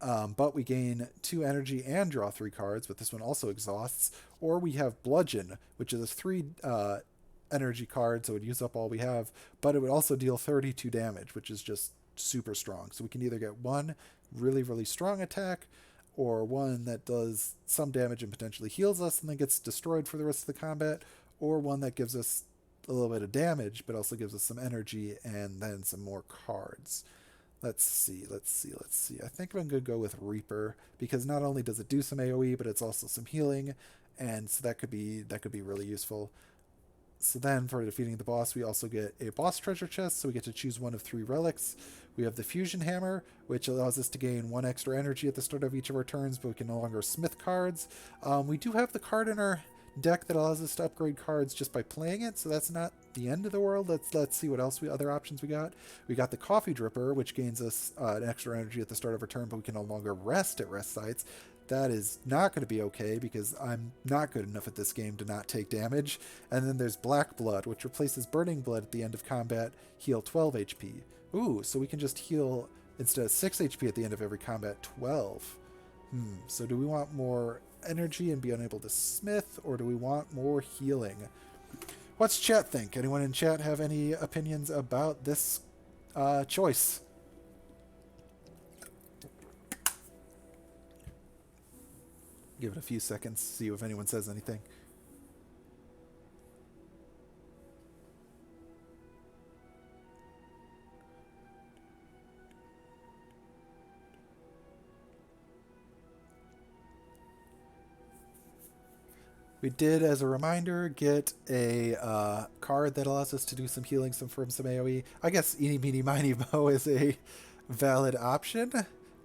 But we gain 2 energy and draw 3 cards, but this one also exhausts. Or we have Bludgeon, which is 3 energy cards, so it would use up all we have, but it would also deal 32 damage, which is just super strong. So we can either get one really, really strong attack, or one that does some damage and potentially heals us and then gets destroyed for the rest of the combat, or one that gives us a little bit of damage, but also gives us some energy and then some more cards. Let's see. I think I'm going to go with Reaper because not only does it do some AoE, but it's also some healing, and so that could be really useful. So then for defeating the boss, we also get a boss treasure chest, so we get to choose one of 3 relics. We have the Fusion Hammer, which allows us to gain 1 extra energy at the start of each of our turns, but we can no longer smith cards. We do have the card in our deck that allows us to upgrade cards just by playing it, so that's not the end of the world. Let's see what else other options we got. We got the Coffee Dripper, which gains us an extra energy at the start of our turn, but we can no longer rest at rest sites. That is not going to be okay because I'm not good enough at this game to not take damage. And then there's Black Blood, which replaces Burning Blood at the end of combat, heal 12 HP. Ooh, so we can just heal, instead of 6 HP at the end of every combat, 12. So do we want more energy and be unable to smith, or do we want more healing? What's chat think? Anyone in chat have any opinions about this choice? Give it a few seconds, see if anyone says anything. We did, as a reminder, get a card that allows us to do some healing from some AoE. I guess Eeny, Meeny, Miny, Mo is a valid option.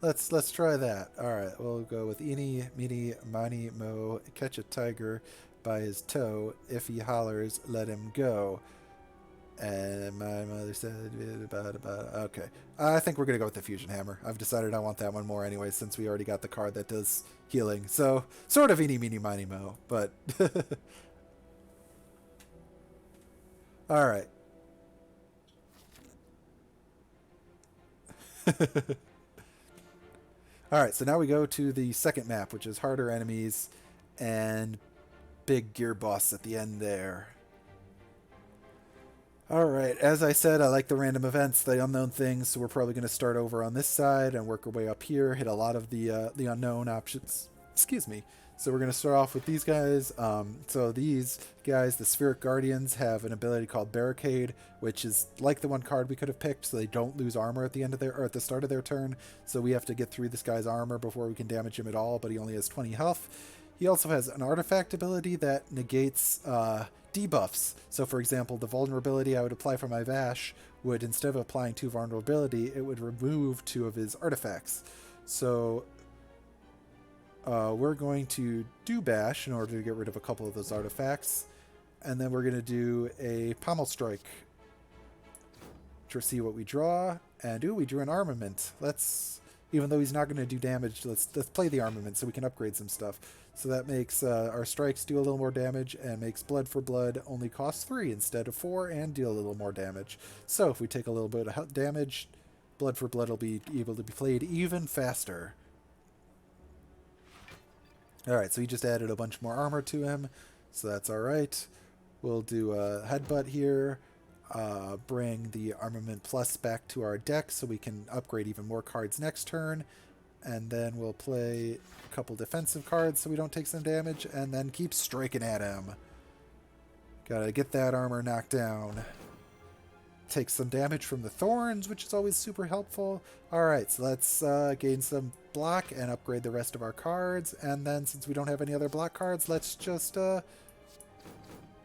Let's try that. All right, we'll go with Eeny, Meeny, Miny, Mo. Catch a tiger by his toe. If he hollers, let him go. And my mother said, okay. I think we're going to go with the Fusion Hammer. I've decided I want that one more anyway, since we already got the card that does healing. So, sort of Eeny, Meeny, Miny, Mo, but... Alright. Alright, so now we go to the second map, which is harder enemies and big gear boss at the end there. Alright, as I said, I like the random events, the unknown things, so we're probably going to start over on this side and work our way up here, hit a lot of the unknown options. Excuse me. So we're going to start off with these guys. So these guys, the Spheric Guardians, have an ability called Barricade, which is like the one card we could have picked, so they don't lose armor at the end of their, or at the start of their turn. So we have to get through this guy's armor before we can damage him at all, but he only has 20 health. He also has an artifact ability that negates debuffs. So for example, the vulnerability I would apply for my Vash would, instead of applying 2 vulnerability, it would remove 2 of his artifacts. So we're going to do Bash in order to get rid of a couple of those artifacts. And then we're going to do a Pommel Strike to see what we draw. And we drew an Armament. Even though he's not going to do damage, let's play the Armament so we can upgrade some stuff. So that makes our strikes do a little more damage, and makes Blood for Blood only cost 3 instead of 4 and deal a little more damage. So if we take a little bit of damage, Blood for Blood will be able to be played even faster. Alright, so he just added a bunch more armor to him, so that's alright. We'll do a headbutt here, bring the Armament Plus back to our deck so we can upgrade even more cards next turn, and then we'll play a couple defensive cards so we don't take some damage, and then keep striking at him. Gotta get that armor knocked down. Take some damage from the thorns, which is always super helpful. Alright, so let's gain some block and upgrade the rest of our cards, and then since we don't have any other block cards, let's just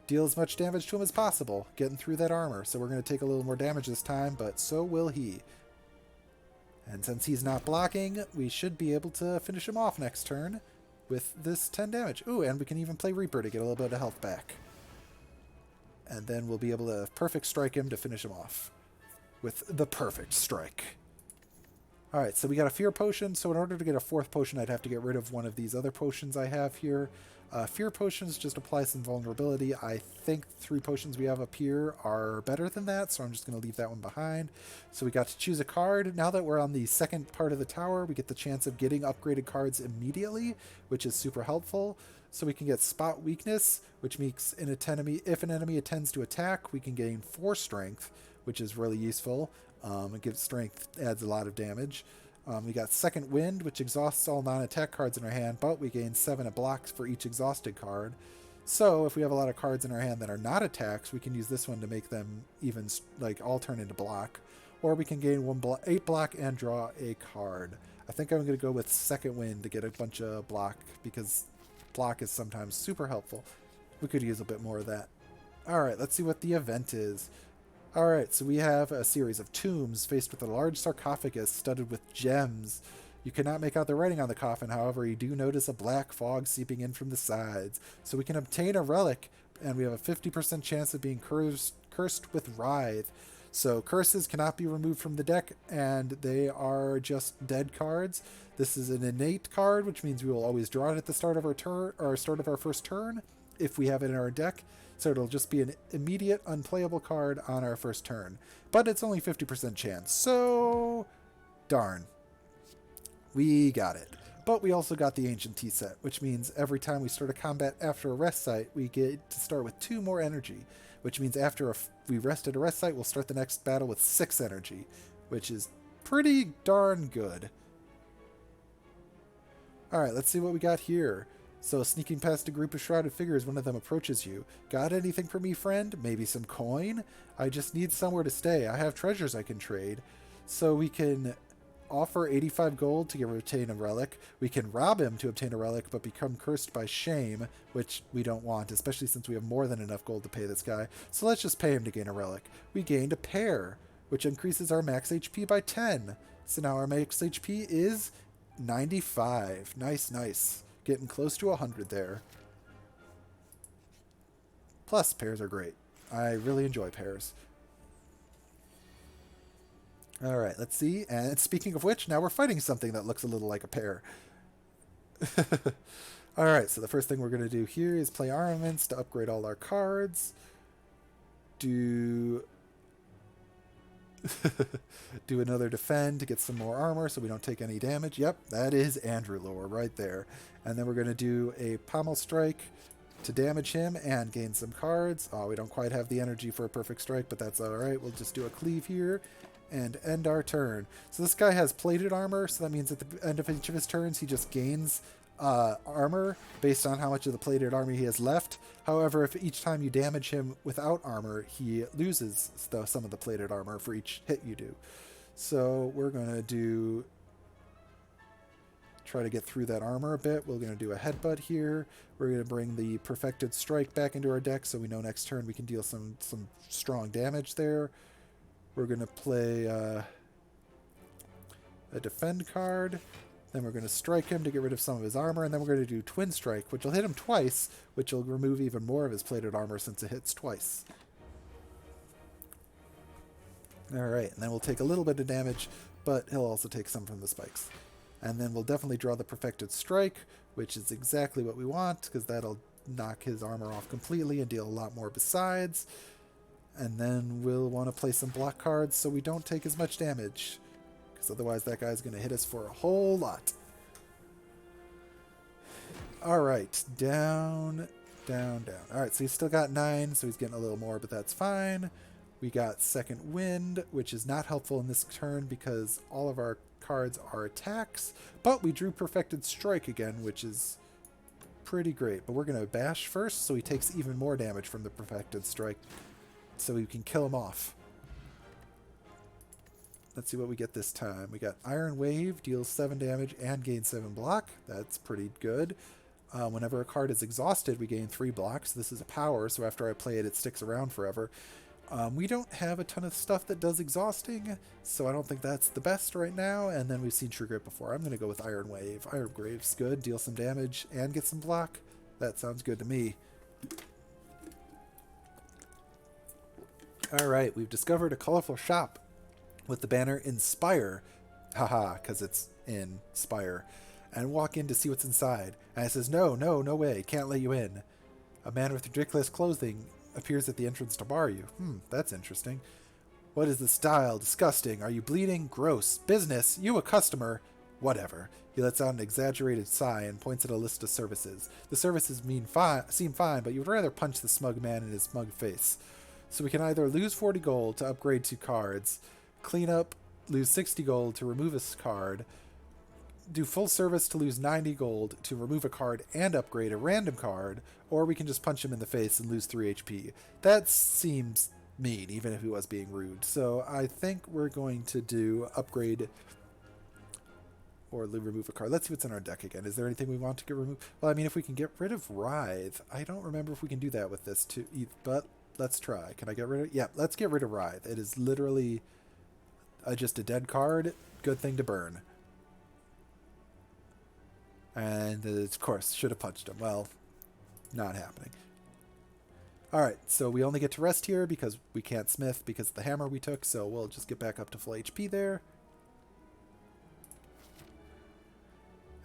deal as much damage to him as possible, getting through that armor. So we're going to take a little more damage this time, but so will he. And since he's not blocking, we should be able to finish him off next turn with this 10 damage. Ooh, and we can even play Reaper to get a little bit of health back. And then we'll be able to perfect strike him to finish him off with the perfect strike. Alright, so we got a Fear Potion, so in order to get a 4th potion, I'd have to get rid of one of these other potions I have here. Fear Potions just apply some vulnerability. I think 3 potions we have up here are better than that, so I'm just going to leave that one behind. So we got to choose a card. Now that we're on the second part of the tower, we get the chance of getting upgraded cards immediately, which is super helpful. So we can get Spot Weakness, which makes if an enemy attempts to attack, we can gain 4 strength, which is really useful. It gives strength, adds a lot of damage. We got Second Wind, which exhausts all non-attack cards in our hand, but we gain 7 blocks for each exhausted card. So if we have a lot of cards in our hand that are not attacks, we can use this one to make them even, like, all turn into block. Or we can gain 8 block and draw a card. I think I'm going to go with Second Wind to get a bunch of block, because block is sometimes super helpful. We could use a bit more of that. Alright, let's see what the event is. Alright, so we have a series of tombs faced with a large sarcophagus studded with gems. You cannot make out the writing on the coffin, however, you do notice a black fog seeping in from the sides. So we can obtain a relic, and we have a 50% chance of being cursed with Writhe. So curses cannot be removed from the deck, and they are just dead cards. This is an innate card, which means we will always draw it at the start of our turn, or start of our first turn, if we have it in our deck. So it'll just be an immediate unplayable card on our first turn. But it's only 50% chance, so darn. We got it. But we also got the Ancient Tea set, which means every time we start a combat after a rest site, we get to start with 2 more energy, which means after we rest at a rest site, we'll start the next battle with 6 energy, which is pretty darn good. Alright, let's see what we got here. So, sneaking past a group of shrouded figures, one of them approaches you. Got anything for me, friend? Maybe some coin? I just need somewhere to stay. I have treasures I can trade. So we can offer 85 gold to retain a relic. We can rob him to obtain a relic, but become cursed by shame, which we don't want, especially since we have more than enough gold to pay this guy. So let's just pay him to gain a relic. We gained a pair, which increases our max HP by 10. So now our max HP is 95. Nice, nice. Getting close to 100 there. Plus, pairs are great. I really enjoy pairs. Alright, let's see. And speaking of which, now we're fighting something that looks a little like a pair. Alright, so the first thing we're going to do here is play armaments to upgrade all our cards. Do another defend to get some more armor so we don't take any damage. Yep, that is Andrew lore right there. And then we're going to do a pommel strike to damage him and gain some cards. Oh, we don't quite have the energy for a perfect strike, but that's alright. We'll just do a cleave here and end our turn. So this guy has plated armor, so that means at the end of each of his turns he just gains armor based on how much of the plated armor he has left. However, if each time you damage him without armor, he loses some of the plated armor for each hit you do. So we're going to try to get through that armor a bit. We're going to do a headbutt here. We're going to bring the perfected strike back into our deck so we know next turn we can deal some strong damage there. We're going to play a defend card. Then we're going to strike him to get rid of some of his armor, and then we're going to do Twin Strike, which will hit him twice, which will remove even more of his plated armor since it hits twice. Alright, and then we'll take a little bit of damage, but he'll also take some from the spikes. And then we'll definitely draw the Perfected Strike, which is exactly what we want, because that'll knock his armor off completely and deal a lot more besides. And then we'll want to play some block cards so we don't take as much damage, because otherwise that guy's going to hit us for a whole lot. Alright, down down, down. All right, so he's still got 9, so he's getting a little more, but that's fine. We got Second Wind, which is not helpful in this turn because all of our cards are attacks, but we drew Perfected Strike again, which is pretty great. But we're going to bash first, so he takes even more damage from the Perfected Strike, so we can kill him off. Let's see what we get this time. We got Iron Wave, deals 7 damage and gains 7 block. That's pretty good. Whenever a card is exhausted, we gain 3 blocks. This is a power, so after I play it, it sticks around forever. We don't have a ton of stuff that does exhausting, so I don't think that's the best right now. And then we've seen True Grit before. I'm going to go with Iron Wave. Iron Wave's good. Deal some damage and get some block. That sounds good to me. Alright, we've discovered a colorful shop with the banner in Spire. Haha, because it's in Spire. And walk in to see what's inside. And it says, no way, can't let you in. A man with ridiculous clothing appears at the entrance to bar you. That's interesting. What is the style? Disgusting. Are you bleeding? Gross. Business? You a customer? Whatever. He lets out an exaggerated sigh and points at a list of services. The services seem fine, but you would rather punch the smug man in his smug face. So we can either lose 40 gold to upgrade 2 cards, clean up, lose 60 gold to remove a card, do full service to lose 90 gold to remove a card and upgrade a random card, or we can just punch him in the face and lose 3 HP. That seems mean, even if he was being rude. So I think we're going to do upgrade or remove a card. Let's see what's in our deck again. Is there anything we want to get removed? Well, I mean, if we can get rid of Writhe, I don't remember if we can do that with this too, but let's try. Can I get rid of it? Yeah, let's get rid of Writhe. It is literally just a dead card. Good thing to burn. And of course, should have punched him. Well, not happening. Alright, so we only get to rest here because we can't smith because of the hammer we took, so we'll just get back up to full HP there.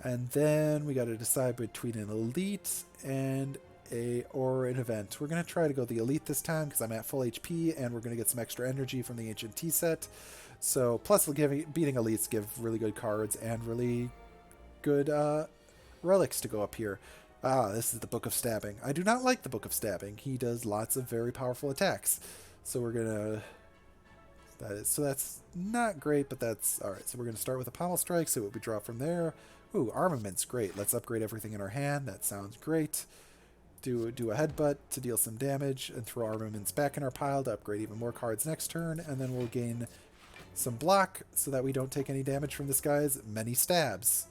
And then we got to decide between an elite and or an event. We're going to try to go the elite this time because I'm at full HP and we're going to get some extra energy from the ancient tea set. So plus beating elites give really good cards and really good relics to go up here. This is the Book of Stabbing. I do not like the Book of Stabbing. He does lots of very powerful attacks. So we're going to... So that's not great, but that's... Alright, so we're going to start with a Pommel Strike, see what we draw from there. Ooh, Armament's great. Let's upgrade everything in our hand. That sounds great. Do a Headbutt to deal some damage, and throw Armaments back in our pile to upgrade even more cards next turn, and then we'll gain some block so that we don't take any damage from this guy's many stabs.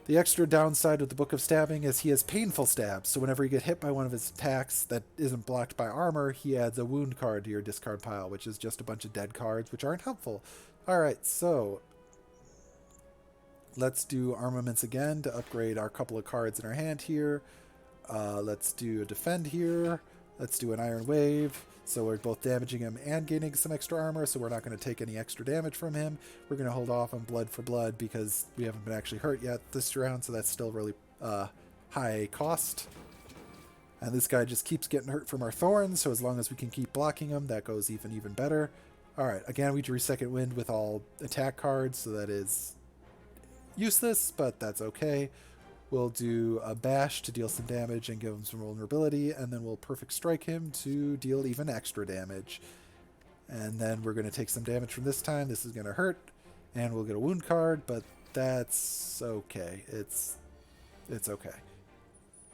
The extra downside with the Book of Stabbing is he has painful stabs, so whenever you get hit by one of his attacks that isn't blocked by armor, he adds a wound card to your discard pile, which is just a bunch of dead cards, which aren't helpful. Alright, so let's do Armaments again to upgrade our couple of cards in our hand here. Let's do a Defend here. Let's do an Iron Wave. So we're both damaging him and gaining some extra armor, so we're not going to take any extra damage from him. We're going to hold off on Blood for Blood because we haven't been actually hurt yet this round, so that's still really high cost. And this guy just keeps getting hurt from our Thorns, so as long as we can keep blocking him, that goes even better. Alright, again, we drew Second Wind with all attack cards, so that is useless, but that's okay. We'll do a Bash to deal some damage and give him some vulnerability, and then we'll Perfect Strike him to deal even extra damage. And then we're going to take some damage from this time. This is going to hurt, and we'll get a wound card, but that's okay. It's okay.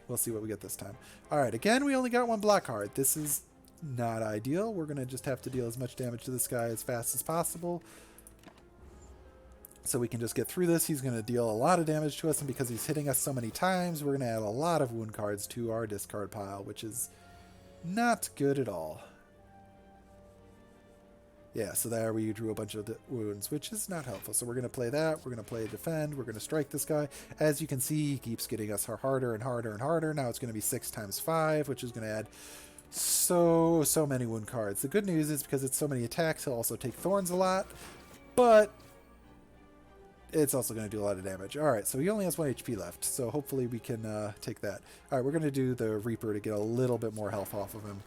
We'll see what we get this time. Alright, again, we only got 1 block card. This is not ideal. We're going to just have to deal as much damage to this guy as fast as possible, so we can just get through this. He's going to deal a lot of damage to us, and because he's hitting us so many times, we're going to add a lot of wound cards to our discard pile, which is not good at all. Yeah, so there we drew a bunch of wounds, which is not helpful. So we're going to play that. We're going to play Defend. We're going to strike this guy. As you can see, he keeps getting us harder and harder and harder. Now it's going to be 6 times 5, which is going to add so many wound cards. The good news is because it's so many attacks, he'll also take Thorns a lot, but it's also going to do a lot of damage. Alright, so he only has 1 HP left, so hopefully we can take that. Alright, we're going to do the Reaper to get a little bit more health off of him.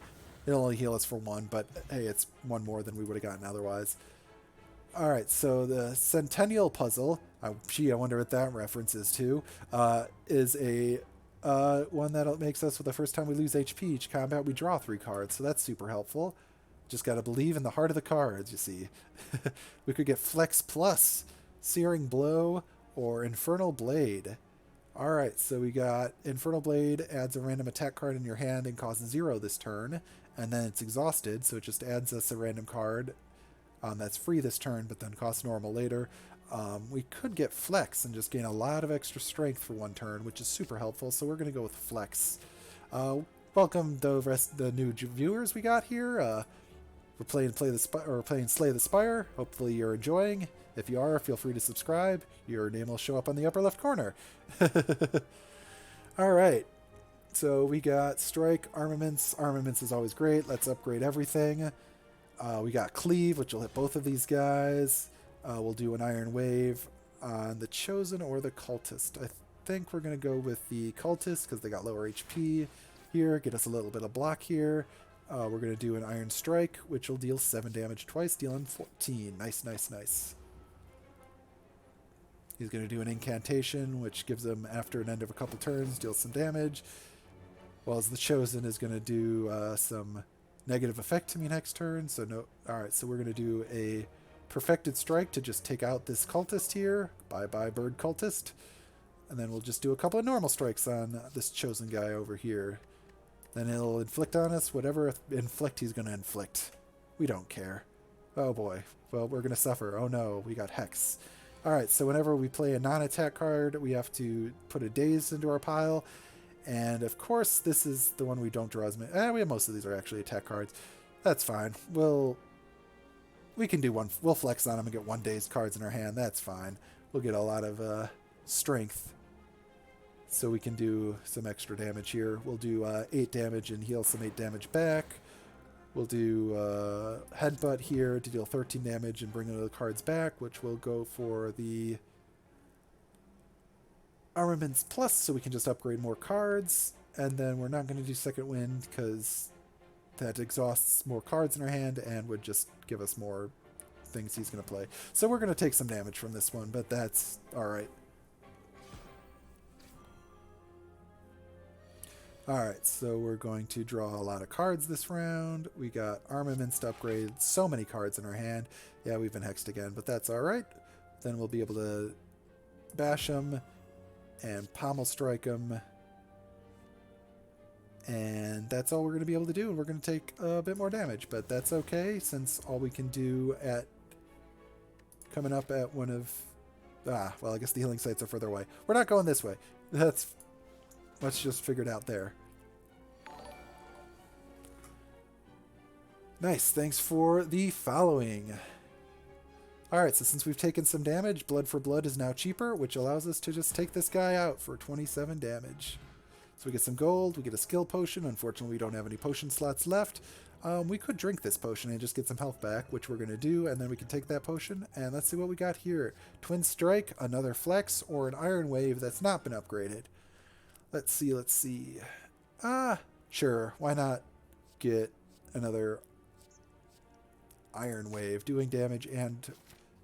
It'll only heal us for 1, but hey, it's 1 more than we would have gotten otherwise. Alright, so the Centennial Puzzle, I wonder what that reference is to, is a one that makes us, for the first time we lose HP each combat, we draw 3 cards, so that's super helpful. Just gotta believe in the heart of the cards, you see. We could get Flex Plus, Searing Blow, or Infernal Blade. Alright, so we got Infernal Blade adds a random attack card in your hand and costs 0 this turn, and then it's exhausted, so it just adds us a random card that's free this turn, but then costs normal later. We could get Flex and just gain a lot of extra strength for 1 turn, which is super helpful, so we're going to go with Flex. Welcome the new viewers we got here. We're playing Slay the Spire. Hopefully you're enjoying. If you are, feel free to subscribe. Your name will show up on the upper left corner. Alright, so we got Strike, Armaments. Armaments is always great. Let's upgrade everything. We got Cleave, which will hit both of these guys. We'll do an Iron Wave on the Chosen or the Cultist. I think we're going to go with the Cultist because they got lower HP here. Get us a little bit of block here. We're going to do an Iron Strike, which will deal 7 damage twice, dealing 14. Nice, nice, nice. He's going to do an Incantation, which gives him, after an end of a couple turns, deals some damage. While the Chosen is going to do some negative effect to me next turn. So no. Alright, so we're going to do a Perfected Strike to just take out this Cultist here. Bye-bye, Bird Cultist. And then we'll just do a couple of normal strikes on this Chosen guy over here. Then he'll inflict on us whatever inflict he's going to inflict. We don't care. Oh boy. Well, we're going to suffer. Oh no, we got Hex. Alright, so whenever we play a non-attack card, we have to put a Dazed into our pile. And of course, this is the one we don't draw as many. We have most of these are actually attack cards. That's fine. We can do one. We'll flex on them and get 1 Dazed cards in our hand. That's fine. We'll get a lot of strength. So we can do some extra damage here. We'll do 8 damage and heal some 8 damage back. We'll do Headbutt here to deal 13 damage and bring the cards back, which will go for the Armaments Plus, so we can just upgrade more cards. And then we're not going to do Second Wind because that exhausts more cards in our hand and would just give us more things he's going to play. So we're going to take some damage from this one, but that's alright. Alright, so we're going to draw a lot of cards this round. We got Armaments to upgrade so many cards in our hand. Yeah, we've been hexed again, but that's alright. Then we'll be able to bash them and pommel strike them. And that's all we're going to be able to do. And we're going to take a bit more damage, but that's okay since all we can do at coming up at one of... well, I guess the healing sites are further away. We're not going this way. Let's just figure it out there. Nice. Thanks for the following. Alright, so since we've taken some damage, Blood for Blood is now cheaper, which allows us to just take this guy out for 27 damage. So we get some gold, we get a skill potion. Unfortunately, we don't have any potion slots left. We could drink this potion and just get some health back, which we're going to do, and then we can take that potion. And let's see what we got here. Twin Strike, another Flex, or an Iron Wave that's not been upgraded. Let's see. Sure, why not get another Iron Wave? Doing damage and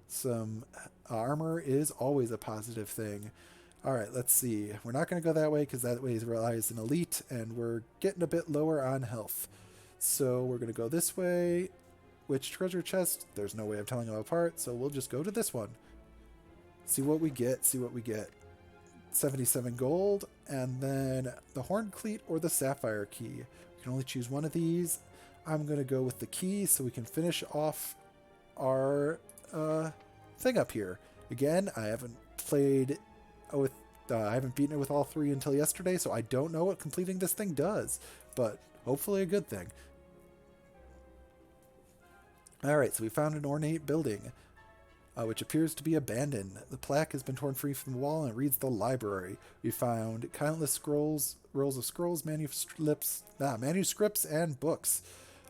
some armor is always a positive thing. Alright, let's see. We're not going to go that way because that way relies an elite, and we're getting a bit lower on health. So we're going to go this way. Which treasure chest? There's no way of telling them apart, so we'll just go to this one. See what we get, 77 gold, and then the Horned Cleat or the Sapphire Key. We can only choose one of these. I'm going to go with the key so we can finish off our thing up here. Again, I haven't played with... I haven't beaten it with all 3 until yesterday, so I don't know what completing this thing does, but hopefully a good thing. Alright, so we found an ornate building, which appears to be abandoned. The plaque has been torn free from the wall and it reads the library. We found countless scrolls, rolls of scrolls, manuscripts, and books.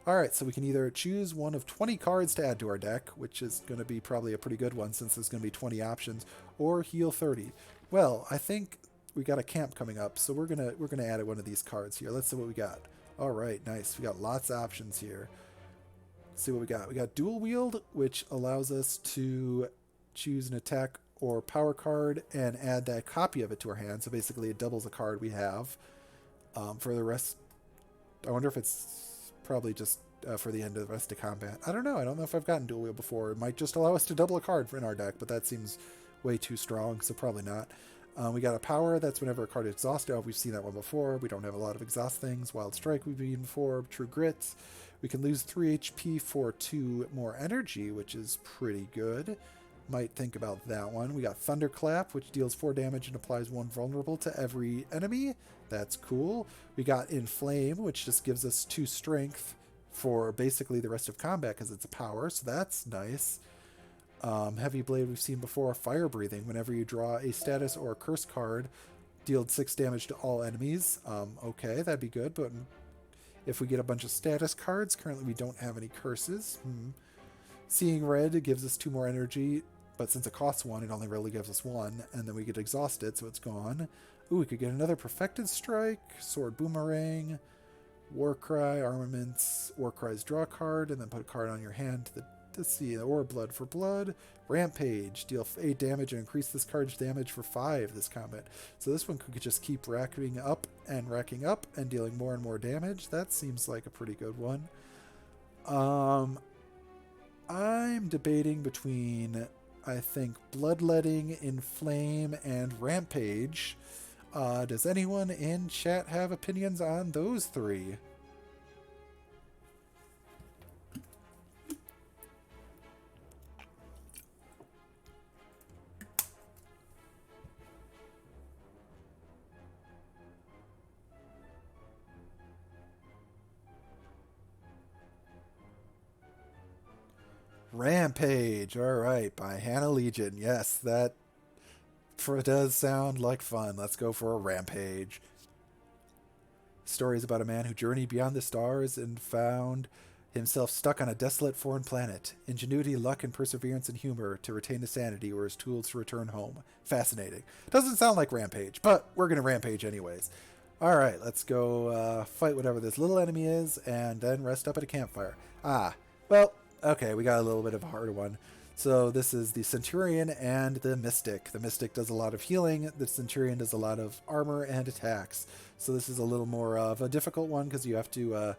Alright, so we can either choose one of 20 cards to add to our deck, which is going to be probably a pretty good one since there's going to be 20 options, or heal 30. Well, I think we got a camp coming up, so we're gonna add one of these cards here. Let's see what we got. Alright, nice. We got lots of options here. Let's see what we got. We got Dual Wield, which allows us to choose an attack or power card and add that copy of it to our hand. So basically it doubles a card we have. For the rest, I wonder if it's probably just for the end of the rest of combat. I don't know. I don't know if I've gotten dual wield before. It might just allow us to double a card in our deck, but that seems way too strong, so probably not. We got a power. That's whenever a card is exhausted. Oh, we've seen that one before. We don't have a lot of exhaust things. Wild Strike we've seen before. True Grit. We can lose 3 HP for 2 more energy, which is pretty good. Might think about that one. We got Thunderclap, which deals 4 damage and applies 1 vulnerable to every enemy. That's cool. We got Inflame, which just gives us 2 strength for basically the rest of combat because it's a power, so that's nice. Heavy Blade we've seen before. Fire Breathing. Whenever you draw a status or a curse card, dealt 6 damage to all enemies. Okay, that'd be good, but if we get a bunch of status cards, currently we don't have any curses. Seeing Red gives us 2 more energy, but since it costs 1, it only really gives us 1, and then we get exhausted, so it's gone. Ooh, we could get another Perfected Strike, Sword Boomerang, Warcry, Armaments, Warcry's draw a card, and then put a card on your hand to see, or Blood for Blood. Rampage, deal 8 damage and increase this card's damage for 5 this combat. So this one could just keep racking up and dealing more and more damage. That seems like a pretty good one. I'm debating between, I think, Bloodletting, Inflame, and Rampage. Does anyone in chat have opinions on those 3? Rampage, alright, by Hannah Legion. Yes, that does sound like fun. Let's go for a rampage. Story is about a man who journeyed beyond the stars and found himself stuck on a desolate foreign planet. Ingenuity, luck, and perseverance and humor to retain his sanity were his tools to return home. Fascinating. Doesn't sound like Rampage, but we're going to Rampage anyways. Alright, let's go fight whatever this little enemy is, and then rest up at a campfire. Well, okay, we got a little bit of a harder one. So this is the Centurion and the Mystic. The Mystic does a lot of healing. The Centurion does a lot of armor and attacks. So this is a little more of a difficult one because you have to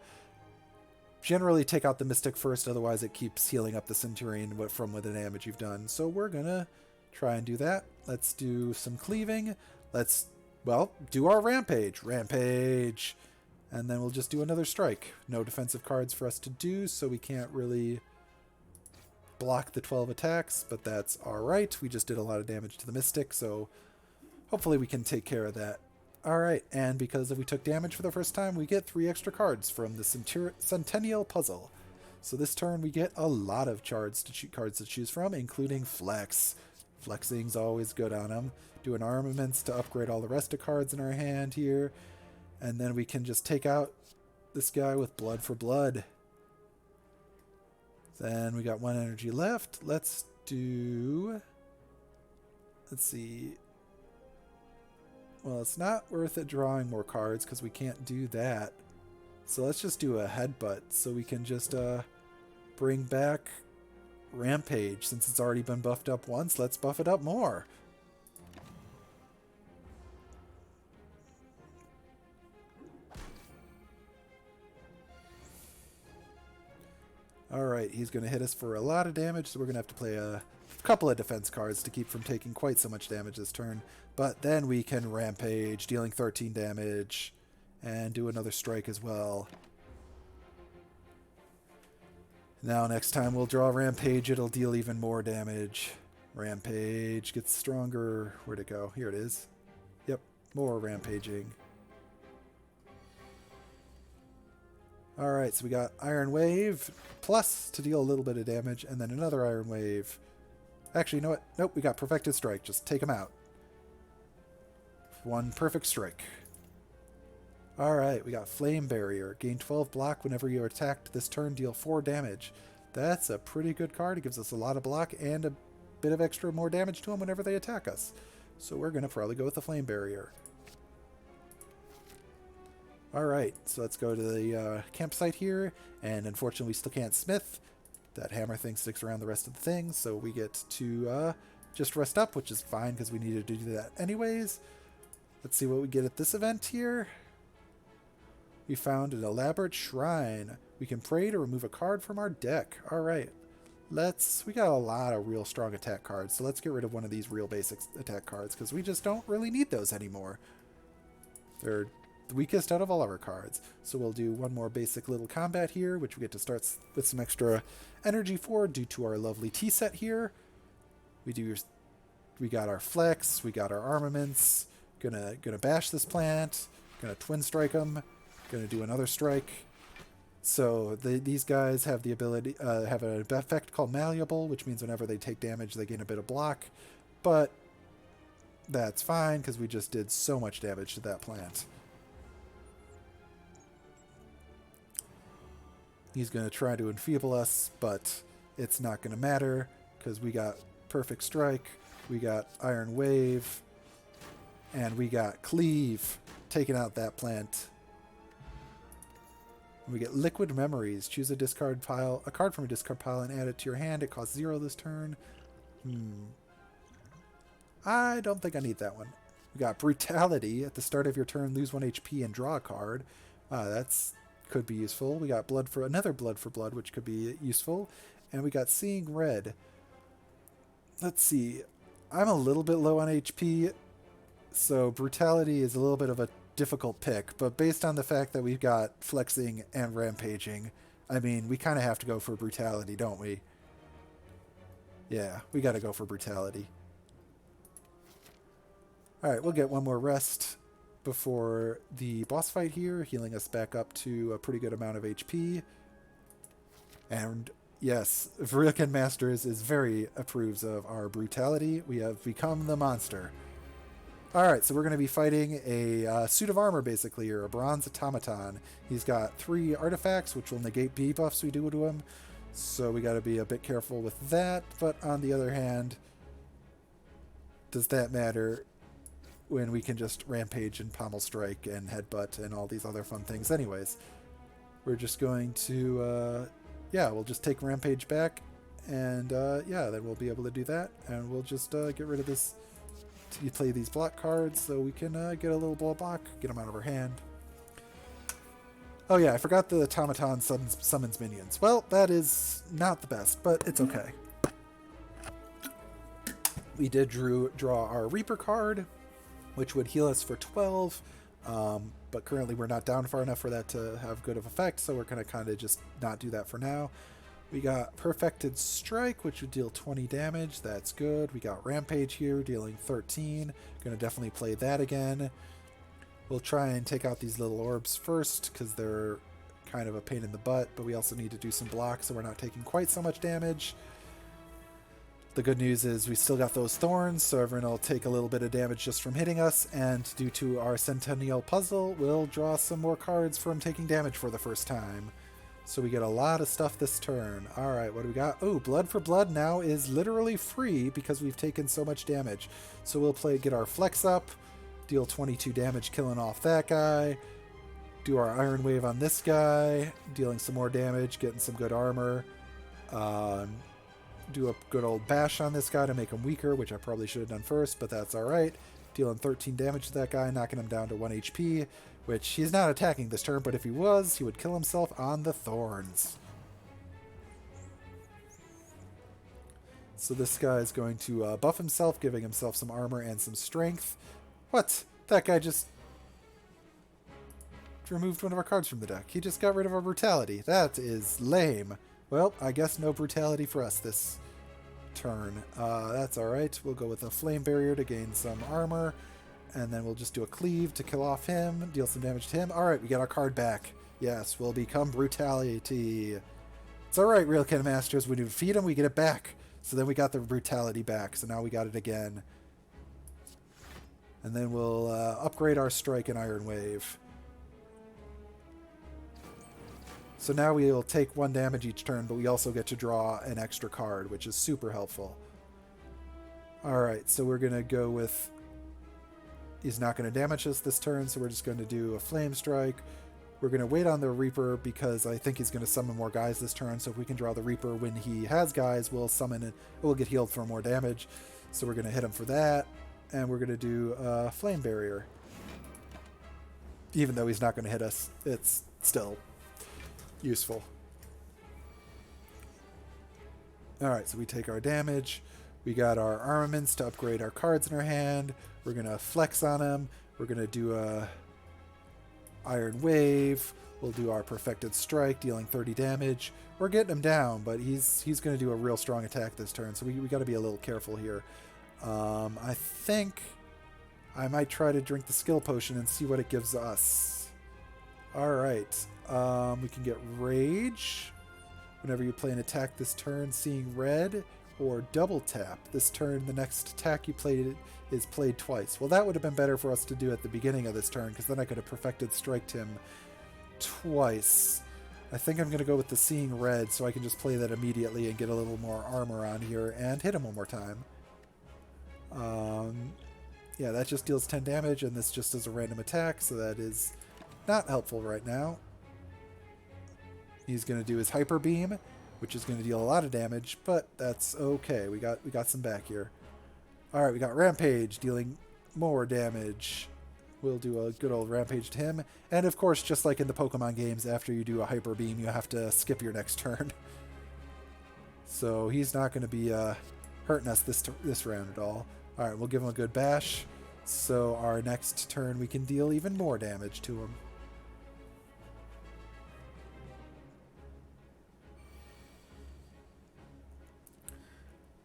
generally take out the Mystic first. Otherwise, it keeps healing up the Centurion from the damage you've done. So we're going to try and do that. Let's do some cleaving. Let's, well, do our Rampage. Rampage! And then we'll just do another strike. No defensive cards for us to do, so we can't really block the 12 attacks, but that's alright. We just did a lot of damage to the Mystic, so hopefully we can take care of that. Alright, and because we took damage for the first time, we get 3 extra cards from the Centennial Puzzle. So this turn we get a lot of cards to choose from, including Flex. Flexing's always good on them. Doing Armaments to upgrade all the rest of cards in our hand here. And then we can just take out this guy with Blood for Blood. Then we got 1 energy left. Let's see. Well, it's not worth it drawing more cards because we can't do that. So let's just do a Headbutt so we can just bring back Rampage. Since it's already been buffed up once, let's buff it up more. Alright, he's going to hit us for a lot of damage, so we're going to have to play a couple of defense cards to keep from taking quite so much damage this turn. But then we can Rampage, dealing 13 damage, and do another strike as well. Now next time we'll draw Rampage, it'll deal even more damage. Rampage gets stronger. Where'd it go? Here it is. Yep, more Rampaging. Alright, so we got Iron Wave, plus to deal a little bit of damage, and then another Iron Wave. Actually, you know what? Nope, we got Perfected Strike. Just take him out. 1 perfect strike. Alright, we got Flame Barrier. Gain 12 block whenever you are attacked this turn, deal 4 damage. That's a pretty good card. It gives us a lot of block and a bit of extra more damage to them whenever they attack us. So we're going to probably go with the Flame Barrier. Alright, so let's go to the campsite here, and unfortunately we still can't smith. That hammer thing sticks around the rest of the thing, so we get to just rest up, which is fine because we needed to do that anyways. Let's see what we get at this event here. We found an elaborate shrine. We can pray to remove a card from our deck. Alright. We got a lot of real strong attack cards, so let's get rid of one of these real basic attack cards, because we just don't really need those anymore. They're the weakest out of all of our cards. So we'll do one more basic little combat here, which we get to start with some extra energy for due to our lovely tea set here. We got our flex, we got our armaments. Gonna bash this plant, gonna twin strike them, gonna do another strike. So these guys have the ability, have an effect called Malleable, which means whenever they take damage, they gain a bit of block. But that's fine, because we just did so much damage to that plant. He's going to try to enfeeble us, but it's not going to matter, because we got Perfect Strike, we got Iron Wave, and we got Cleave, taking out that plant. We get Liquid Memories. Choose a card from a discard pile and add it to your hand. It costs 0 this turn. I don't think I need that one. We got Brutality. At the start of your turn, lose 1 HP and draw a card. That's could be useful. We got another Blood for Blood, which could be useful. And we got Seeing Red. Let's see. I'm a little bit low on HP, so Brutality is a little bit of a difficult pick, but based on the fact that we've got Flexing and Rampaging, I mean, we kind of have to go for Brutality, don't we? Yeah, we got to go for Brutality. Alright, we'll get one more rest before the boss fight here, healing us back up to a pretty good amount of HP. And yes, Vrilken Masters is very approves of our Brutality. We have become the monster. Alright, so we're going to be fighting a suit of armor, basically, or a bronze automaton. He's got 3 artifacts, which will negate debuffs we do to him, so we got to be a bit careful with that. But on the other hand, does that matter when we can just Rampage and Pommel Strike and Headbutt and all these other fun things anyways? We're just going to, yeah, we'll just take Rampage back, and yeah, then we'll be able to do that, and we'll just get rid of this. You play these block cards so we can get a little block, get them out of our hand. Oh yeah, I forgot the automaton summons minions. Well, that is not the best, but it's okay. We did draw our Reaper card, which would heal us for 12, but currently we're not down far enough for that to have good of effect, so we're going to kind of just not do that for now. We got Perfected Strike, which would deal 20 damage. That's good. We got Rampage here, dealing 13. Going to definitely play that again. We'll try and take out these little orbs first, because they're kind of a pain in the butt, but we also need to do some blocks so we're not taking quite so much damage. The good news is we still got those thorns, so everyone will take a little bit of damage just from hitting us, and due to our Centennial Puzzle, we'll draw some more cards from taking damage for the first time. So we get a lot of stuff this turn. Alright, what do we got? Oh, Blood for Blood now is literally free because we've taken so much damage. So we'll get our Flex up, deal 22 damage killing off that guy, do our Iron Wave on this guy, dealing some more damage, getting some good armor, do a good old bash on this guy to make him weaker, which I probably should have done first, but that's alright. Dealing 13 damage to that guy, knocking him down to 1 HP, which he's not attacking this turn, but if he was, he would kill himself on the thorns. So this guy is going to buff himself, giving himself some armor and some strength. What? That guy just removed one of our cards from the deck. He just got rid of our Brutality. That is lame. Well, I guess no Brutality for us this turn. That's alright. We'll go with a Flame Barrier to gain some armor, and then we'll just do a Cleave to kill off him, deal some damage to him. Alright, we get our card back. Yes, we'll become Brutality. It's alright, Vrilken Masters. When you defeat him, we get it back. So then we got the Brutality back, so now we got it again. And then we'll upgrade our Strike and Iron Wave. So now we'll take 1 damage each turn, but we also get to draw an extra card, which is super helpful. Alright, so we're going to go with... He's not going to damage us this turn, so we're just going to do a Flame Strike. We're going to wait on the Reaper because I think he's going to summon more guys this turn, so if we can draw the Reaper when he has guys, we'll summon it. We'll get healed for more damage. So we're going to hit him for that, and we're going to do Flame Barrier. Even though he's not going to hit us, it's still useful. Alright, so we take our damage. We got our armaments to upgrade our cards in our hand. We're going to flex on him. We're going to do a Iron Wave. We'll do our Perfected Strike, dealing 30 damage. We're getting him down, but he's going to do a real strong attack this turn, so we got to be a little careful here. I think I might try to drink the skill potion and see what it gives us. Alright, we can get Rage. Whenever you play an attack this turn, seeing red, or double tap. This turn, the next attack you played is played twice. Well, that would have been better for us to do at the beginning of this turn, because then I could have Perfected Striked him twice. I think I'm going to go with the seeing red, so I can just play that immediately and get a little more armor on here and hit him one more time. Yeah, that just deals 10 damage, and this just does a random attack, so that is not helpful right now. He's going to do his Hyper Beam, which is going to deal a lot of damage, but that's okay. We got some back here. All right, we got Rampage dealing more damage. We'll do a good old Rampage to him. And of course, just like in the Pokemon games, after you do a Hyper Beam, you have to skip your next turn. So he's not going to be hurting us this round at all. All right, we'll give him a good bash. So our next turn, we can deal even more damage to him.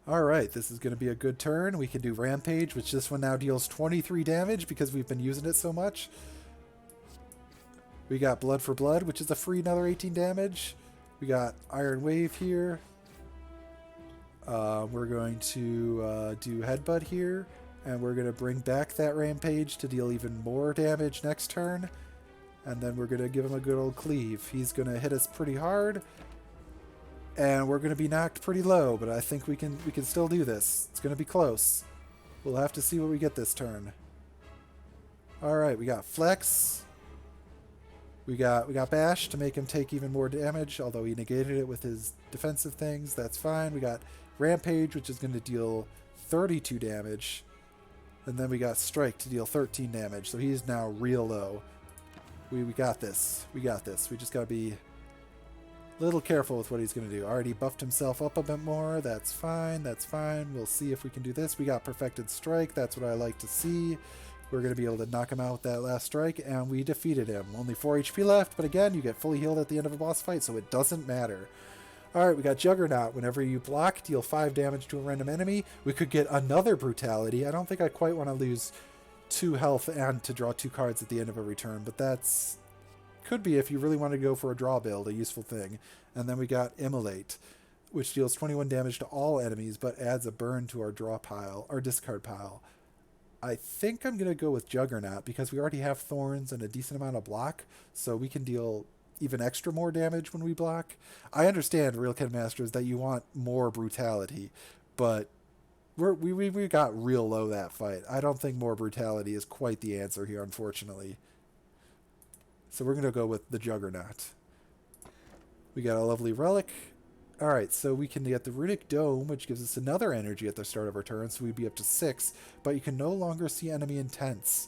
Alright, this is going to be a good turn. We can do Rampage, which this one now deals 23 damage because we've been using it so much. We got Blood for Blood, which is a free another 18 damage. We got Iron Wave here. We're going to do Headbutt here, and we're going to bring back that Rampage to deal even more damage next turn. And then we're going to give him a good old Cleave. He's going to hit us pretty hard. And we're going to be knocked pretty low, but I think we can still do this. It's going to be close. We'll have to see what we get this turn. Alright, we got Flex. We got Bash to make him take even more damage, although he negated it with his defensive things. That's fine. We got Rampage, which is going to deal 32 damage. And then we got Strike to deal 13 damage, so he's now real low. We got this. We got this. We just got to be little careful with what he's going to do. Already buffed himself up a bit more. That's fine. That's fine. We'll see if we can do this. We got Perfected Strike. That's what I like to see. We're going to be able to knock him out with that last strike, and we defeated him. Only 4 HP left, but again, you get fully healed at the end of a boss fight, so it doesn't matter. Alright, we got Juggernaut. Whenever you block, deal 5 damage to a random enemy. We could get another Brutality. I don't think I quite want to lose 2 health and to draw 2 cards at the end of every turn, but that's could be, if you really want to go for a draw build, a useful thing. And then we got Immolate, which deals 21 damage to all enemies, but adds a burn to our draw pile, our discard pile. I think I'm going to go with Juggernaut, because we already have Thorns and a decent amount of block, so we can deal even extra more damage when we block. I understand, Real Ken Masters, that you want more Brutality, but we got real low that fight. I don't think more Brutality is quite the answer here, unfortunately. So we're going to go with the Juggernaut. We got a lovely relic. Alright, so we can get the Runic Dome, which gives us another energy at the start of our turn, so we'd be up to 6, but you can no longer see enemy intents.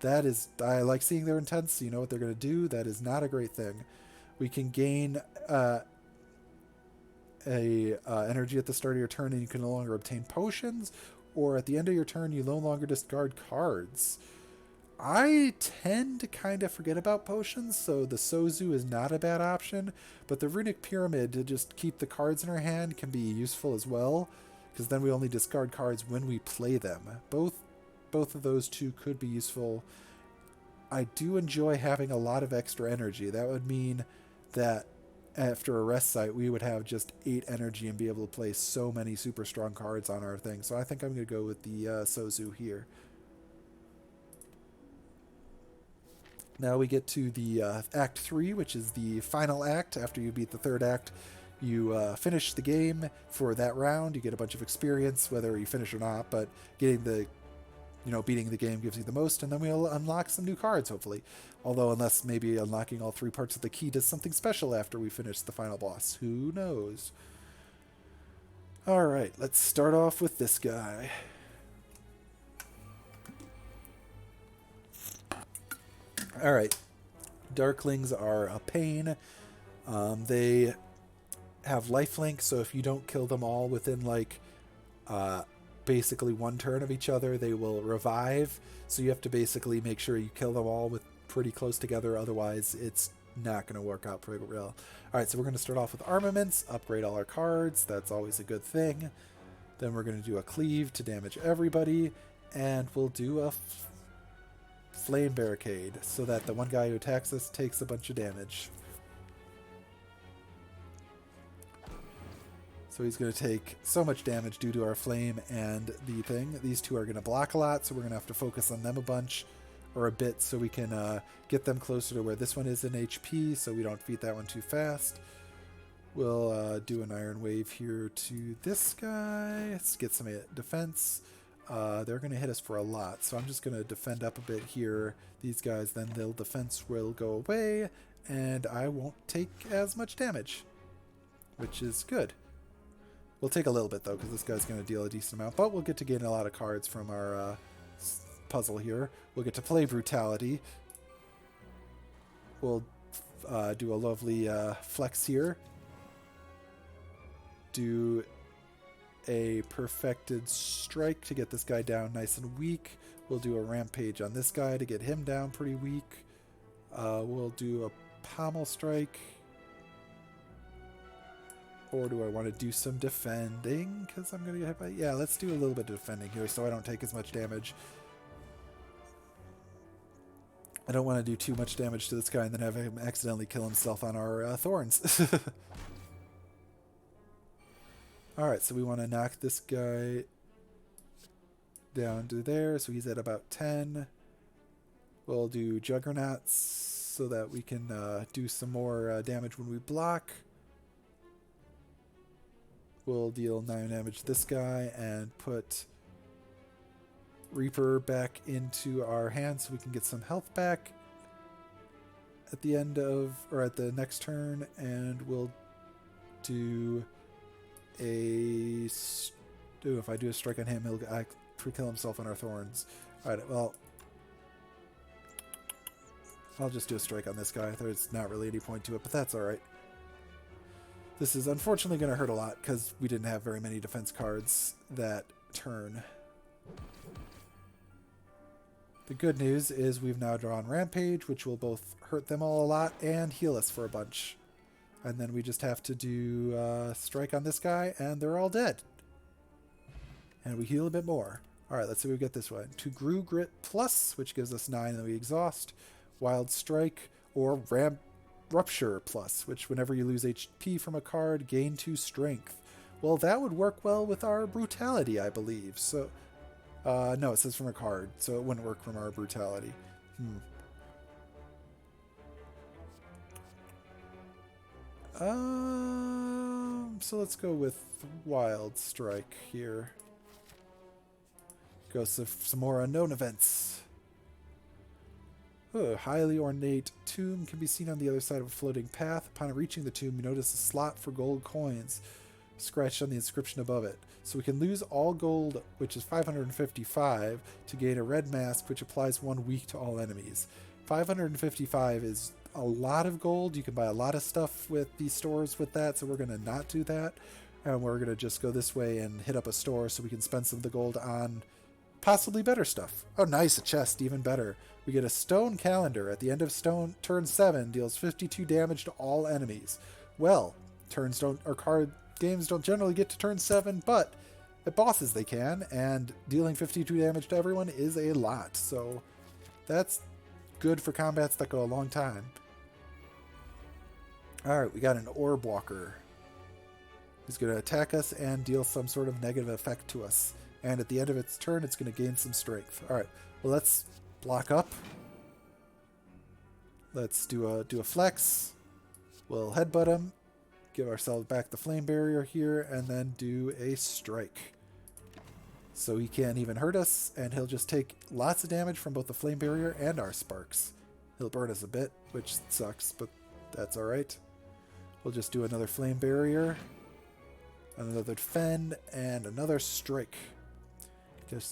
That is, I like seeing their intents, so you know what they're going to do. That is not a great thing. We can gain energy at the start of your turn, and you can no longer obtain potions, or at the end of your turn, you no longer discard cards. I tend to kind of forget about potions, so the Sozu is not a bad option, but the Runic Pyramid to just keep the cards in our hand can be useful as well, because then we only discard cards when we play them. Both of those two could be useful. I do enjoy having a lot of extra energy. That would mean that after a rest site, we would have just 8 energy and be able to play so many super strong cards on our thing, so I think I'm going to go with the Sozu here. Now we get to the Act 3, which is the final act. After you beat the 3rd act, you finish the game for that round. You get a bunch of experience, whether you finish or not, but beating the game gives you the most, and then we'll unlock some new cards, hopefully. Although, unless maybe unlocking all 3 parts of the key does something special after we finish the final boss. Who knows? Alright, let's start off with this guy. All right. Darklings are a pain. They have lifelink, so if you don't kill them all within like basically one turn of each other, they will revive. So you have to basically make sure you kill them all with pretty close together, otherwise it's not going to work out pretty well. All right, so we're going to start off with armaments, upgrade all our cards. That's always a good thing. Then we're going to do a cleave to damage everybody, and we'll do a flame barricade so that the one guy who attacks us takes a bunch of damage. So he's going to take so much damage due to our flame and the thing. These two are going to block a lot, so we're going to have to focus on them a bunch, or a bit, so we can get them closer to where this one is in HP, so we don't beat that one too fast. We'll do an Iron Wave here to this guy. Let's get some defense. They're going to hit us for a lot, so I'm just going to defend up a bit here. These guys, then their defense will go away, and I won't take as much damage, which is good. We'll take a little bit, though, because this guy's going to deal a decent amount, but we'll get to gain a lot of cards from our puzzle here. We'll get to play Brutality. We'll do a lovely flex here. Do a Perfected Strike to get this guy down nice and weak. We'll do a Rampage on this guy to get him down pretty weak. We'll do a Pommel Strike. Or do I want to do some defending? Because I'm going to get hit by... Yeah, let's do a little bit of defending here so I don't take as much damage. I don't want to do too much damage to this guy and then have him accidentally kill himself on our thorns. Alright, so we want to knock this guy down to there. So he's at about 10. We'll do Juggernauts so that we can do some more damage when we block. We'll deal 9 damage to this guy and put Reaper back into our hand so we can get some health back at the end of, or at the next turn, and we'll do a... if I do a strike on him, he'll kill himself on our thorns. Alright, well, I'll just do a strike on this guy. There's not really any point to it, but that's alright. This is unfortunately going to hurt a lot because we didn't have very many defense cards that turn. The good news is we've now drawn Rampage, which will both hurt them all a lot and heal us for a bunch. And then we just have to do Strike on this guy, and they're all dead. And we heal a bit more. Alright, let's see what we get this one. To Grew Grit Plus, which gives us 9 and then we exhaust. Wild Strike, or Rupture Plus, which whenever you lose HP from a card, gain 2 strength. Well, that would work well with our Brutality, I believe. So, no, it says from a card, so it wouldn't work from our Brutality. So let's go with Wild Strike here. Go some more unknown events. A highly ornate tomb can be seen on the other side of a floating path. Upon reaching the tomb, you notice a slot for gold coins scratched on the inscription above it. So we can lose all gold, which is 555, to gain a red mask, which applies 1 week to all enemies. 555 is a lot of gold. You can buy a lot of stuff with these stores with that, so we're going to not do that. And we're going to just go this way and hit up a store so we can spend some of the gold on possibly better stuff. Oh, nice, a chest, even better. We get a stone calendar. At the end of turn 7, deals 52 damage to all enemies. Well, games don't generally get to turn 7, but at bosses they can, and dealing 52 damage to everyone is a lot. So that's good for combats that go a long time. Alright, we got an Orb Walker. He's going to attack us and deal some sort of negative effect to us. And at the end of its turn, it's going to gain some strength. Alright, well, let's block up. Let's do a flex. We'll headbutt him. Give ourselves back the flame barrier here, and then do a strike. So he can't even hurt us, and he'll just take lots of damage from both the flame barrier and our sparks. He'll burn us a bit, which sucks, but that's alright. We'll just do another flame barrier, another defend, and another strike.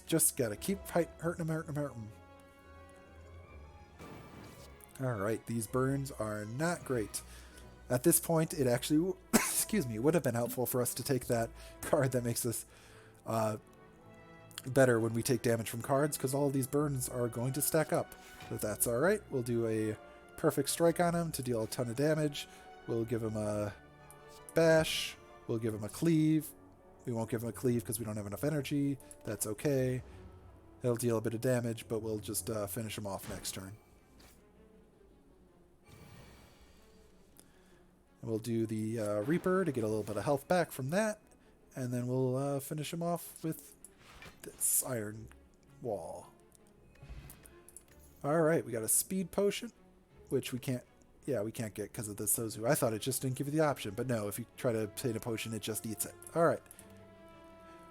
Just gotta keep hurting him. Alright, these burns are not great. At this point, it actually, excuse me, would have been helpful for us to take that card that makes us better when we take damage from cards, because all of these burns are going to stack up. But that's alright. We'll do a perfect strike on him to deal a ton of damage. We'll give him a bash. We'll give him a cleave. We won't give him a cleave because we don't have enough energy. That's okay. It'll deal a bit of damage, but we'll just finish him off next turn. And we'll do the Reaper to get a little bit of health back from that. And then we'll finish him off with this Iron Wall. Alright, we got a Speed Potion, which we can't... Yeah, we can't get because of the Sozu. I thought it just didn't give you the option, but no, if you try to obtain a potion, it just eats it. Alright.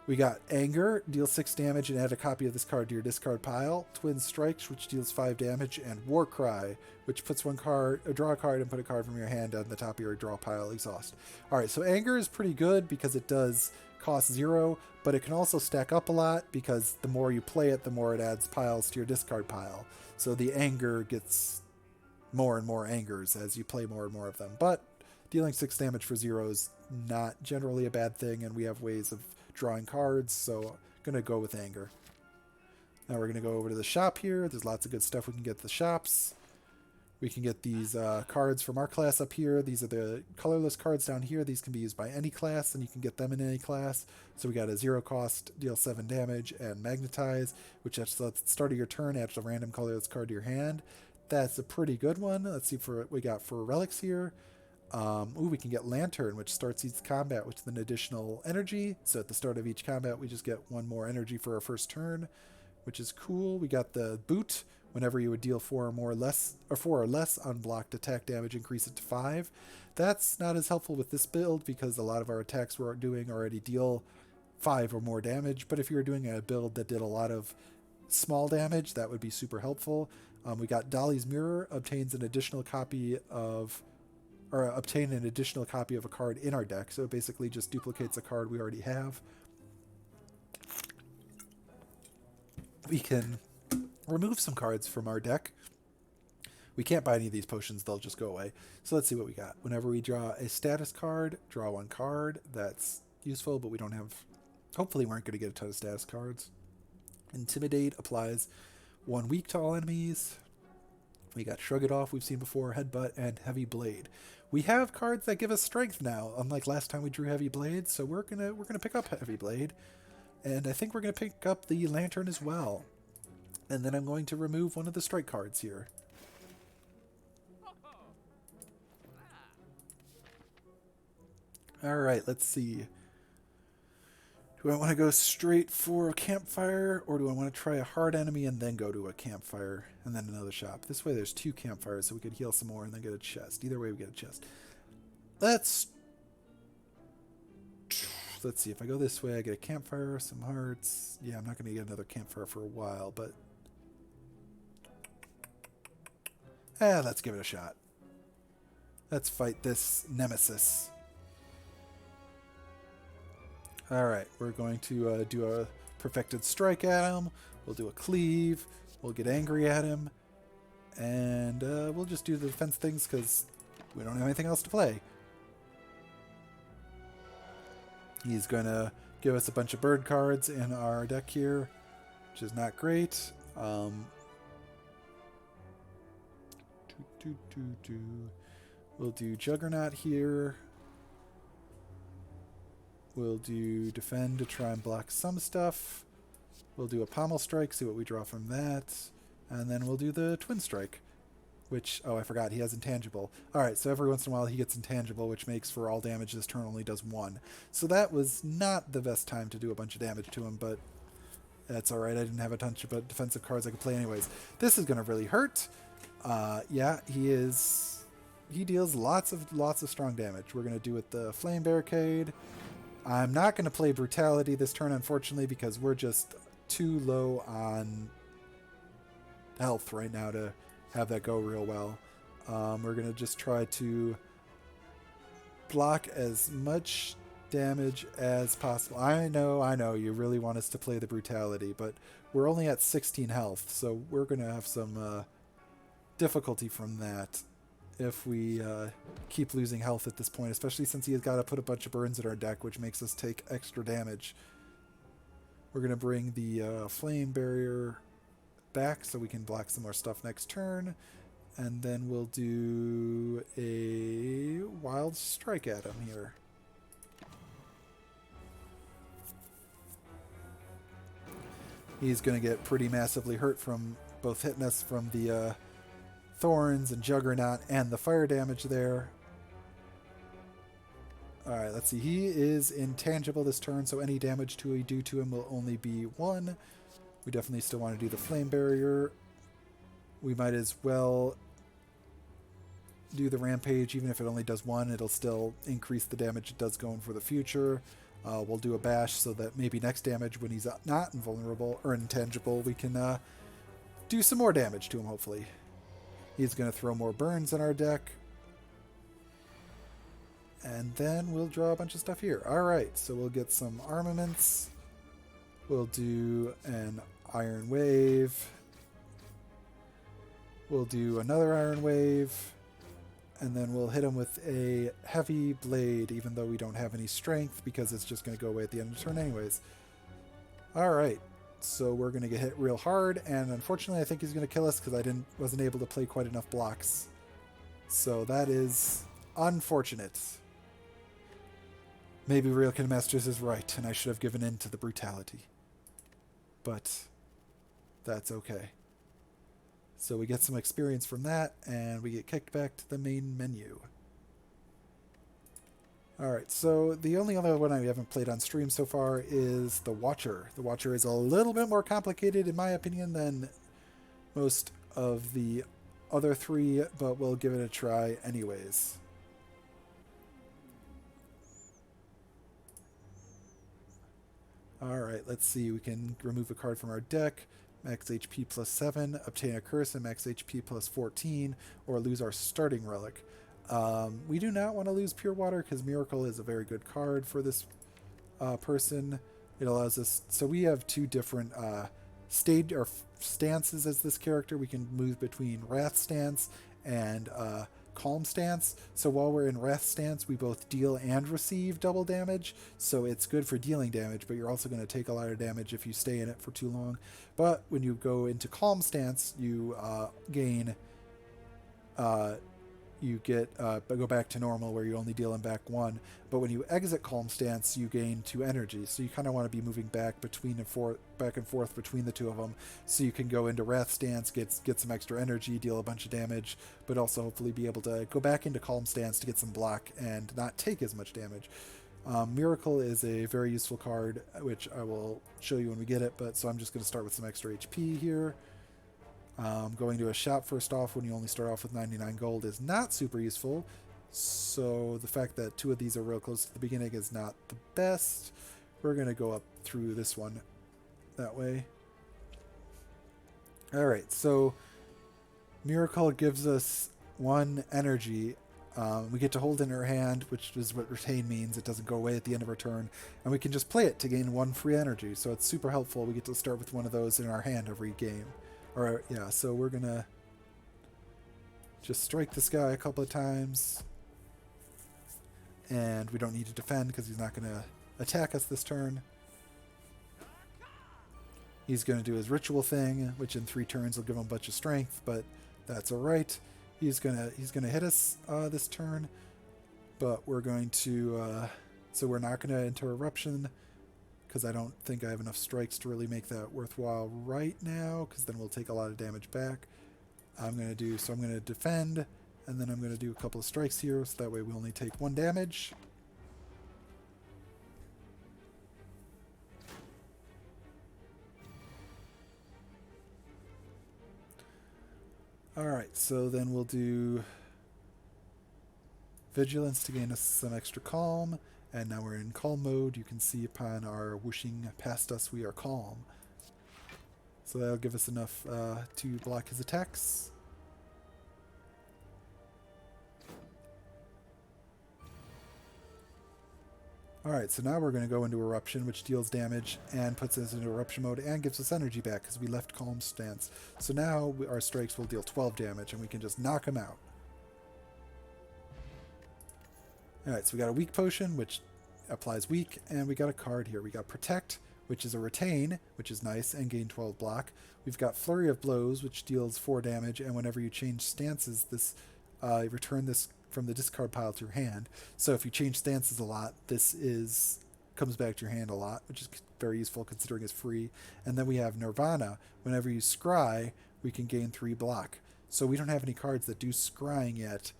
We got Anger, deal 6 damage and add a copy of this card to your discard pile. Twin Strikes, which deals 5 damage, and War Cry, which puts one card, draw a card and put a card from your hand on the top of your draw pile exhaust. Alright, so Anger is pretty good because it does cost 0, but it can also stack up a lot because the more you play it, the more it adds piles to your discard pile. So the Anger gets more and more Angers as you play more and more of them. But dealing 6 damage for 0 is not generally a bad thing, and we have ways of drawing cards, so I'm going to go with Anger. Now we're going to go over to the shop here. There's lots of good stuff we can get at the shops. We can get these cards from our class up here. These are the colorless cards down here. These can be used by any class, and you can get them in any class. So we got a 0 cost, deal 7 damage, and Magnetize, which at the start of your turn adds a random colorless card to your hand. That's a pretty good one. Let's see for what we got for relics here. We can get Lantern, which starts each combat with an additional energy. So at the start of each combat, we just get 1 more energy for our first turn, which is cool. We got the Boot. Whenever you would deal 4 or less unblocked attack damage, increase it to 5. That's not as helpful with this build because a lot of our attacks we're doing already deal 5 or more damage. But if you were doing a build that did a lot of small damage, that would be super helpful. We got Dolly's Mirror, obtain an additional copy of a card in our deck. So it basically just duplicates a card we already have. We can remove some cards from our deck. We can't buy any of these potions, they'll just go away. So let's see what we got. Whenever we draw a status card, draw 1 card. That's useful, but we don't have... Hopefully we aren't going to get a ton of status cards. Intimidate applies 1 weak to all enemies. We got Shrug It Off, we've seen before, Headbutt, and Heavy Blade. We have cards that give us strength now, unlike last time we drew Heavy Blade, so we're gonna pick up Heavy Blade. And I think we're gonna pick up the Lantern as well. And then I'm going to remove one of the strike cards here. Alright, let's see. Do I want to go straight for a campfire, or do I want to try a hard enemy and then go to a campfire and then another shop? This way there's 2 campfires, so we could heal some more and then get a chest. Either way we get a chest. Let's see. If I go this way, I get a campfire, some hearts. Yeah, I'm not going to get another campfire for a while, but... let's give it a shot. Let's fight this nemesis. Alright, we're going to do a perfected strike at him. We'll do a cleave. We'll get angry at him. And we'll just do the defense things because we don't have anything else to play. He's going to give us a bunch of bird cards in our deck here, which is not great. We'll do Juggernaut here. We'll do Defend to try and block some stuff. We'll do a Pommel Strike, see what we draw from that. And then we'll do the Twin Strike, which, oh, I forgot, he has Intangible. Alright, so every once in a while he gets Intangible, which makes for all damage this turn only does 1. So that was not the best time to do a bunch of damage to him, but that's alright. I didn't have a bunch of defensive cards I could play anyways. This is going to really hurt. Yeah, he deals lots of strong damage. We're going to do with the Flame Barricade. I'm not going to play Brutality this turn, unfortunately, because we're just too low on health right now to have that go real well. We're going to just try to block as much damage as possible. I know, you really want us to play the Brutality, but we're only at 16 health, so we're going to have some difficulty from that if we keep losing health at this point, especially since he has got to put a bunch of burns in our deck, which makes us take extra damage. We're going to bring the flame barrier back so we can block some more stuff next turn, and then we'll do a wild strike at him here. He's going to get pretty massively hurt from both hitting us from the Thorns and Juggernaut and the fire damage there. Alright, let's see. He is intangible this turn, so any damage we do to him will only be 1. We definitely still want to do the flame barrier. We might as well do the rampage. Even if it only does 1, it'll still increase the damage it does going for the future. We'll do a bash so that maybe next damage when he's not invulnerable or intangible, we can do some more damage to him, hopefully. He's going to throw more burns in our deck. And then we'll draw a bunch of stuff here. Alright, so we'll get some armaments. We'll do an Iron Wave. We'll do another Iron Wave. And then we'll hit him with a Heavy Blade, even though we don't have any strength, because it's just going to go away at the end of the turn anyways. Alright, so we're going to get hit real hard, and unfortunately I think he's going to kill us because I wasn't able to play quite enough blocks. So that is unfortunate. Maybe Real Kin Masters is right, and I should have given in to the brutality. But that's okay. So we get some experience from that, and we get kicked back to the main menu. Alright, so the only other one I haven't played on stream so far is the Watcher. The Watcher is a little bit more complicated, in my opinion, than most of the other 3, but we'll give it a try anyways. Alright, let's see. We can remove a card from our deck. Max HP plus 7, obtain a curse and max HP plus 14, or lose our starting relic. We do not want to lose Pure Water because Miracle is a very good card for this person. It allows us... So we have 2 different stage or stances as this character. We can move between Wrath stance and Calm stance. So while we're in Wrath stance, we both deal and receive double damage. So it's good for dealing damage, but you're also going to take a lot of damage if you stay in it for too long. But when you go into Calm stance, you gain... you go back to normal where you only deal them back 1. But when you exit Calm stance, you gain 2 energy. So you kind of want to be moving back and forth between the 2 of them. So you can go into Wrath stance, get some extra energy, deal a bunch of damage, but also hopefully be able to go back into Calm stance to get some block and not take as much damage. Miracle is a very useful card, which I will show you when we get it. But so I'm just going to start with some extra HP here. Going to a shop first off when you only start off with 99 gold is not super useful, so the fact that 2 of these are real close to the beginning is not the best. We're going to go up through this one that way. Alright, so Miracle gives us 1 energy. We get to hold in our hand, which is what retain means. It doesn't go away at the end of our turn, and we can just play it to gain 1 free energy, so it's super helpful. We get to start with 1 of those in our hand every game. Alright, yeah, so we're gonna just strike this guy a couple of times. And we don't need to defend because he's not gonna attack us this turn. He's gonna do his ritual thing, which in 3 turns will give him a bunch of strength, but that's alright. He's gonna hit us this turn, but we're going to so we're not gonna enter Eruption, because I don't think I have enough strikes to really make that worthwhile right now, because then we'll take a lot of damage back. I'm going to defend, and then I'm going to do a couple of strikes here, so that way we only take 1 damage. Alright, so then we'll do Vigilance to gain us some extra calm. And now we're in calm mode. You can see upon our whooshing past us, we are calm. So that'll give us enough to block his attacks. Alright, so now we're going to go into Eruption, which deals damage and puts us into Eruption mode and gives us energy back because we left Calm Stance. So now our strikes will deal 12 damage and we can just knock them out. Alright, so we got a Weak Potion, which applies Weak, and we got a card here. We got Protect, which is a Retain, which is nice, and gain 12 block. We've got Flurry of Blows, which deals 4 damage, and whenever you change stances, this return this from the discard pile to your hand. So if you change stances a lot, this comes back to your hand a lot, which is very useful considering it's free. And then we have Nirvana. Whenever you scry, we can gain 3 block. So we don't have any cards that do scrying yet,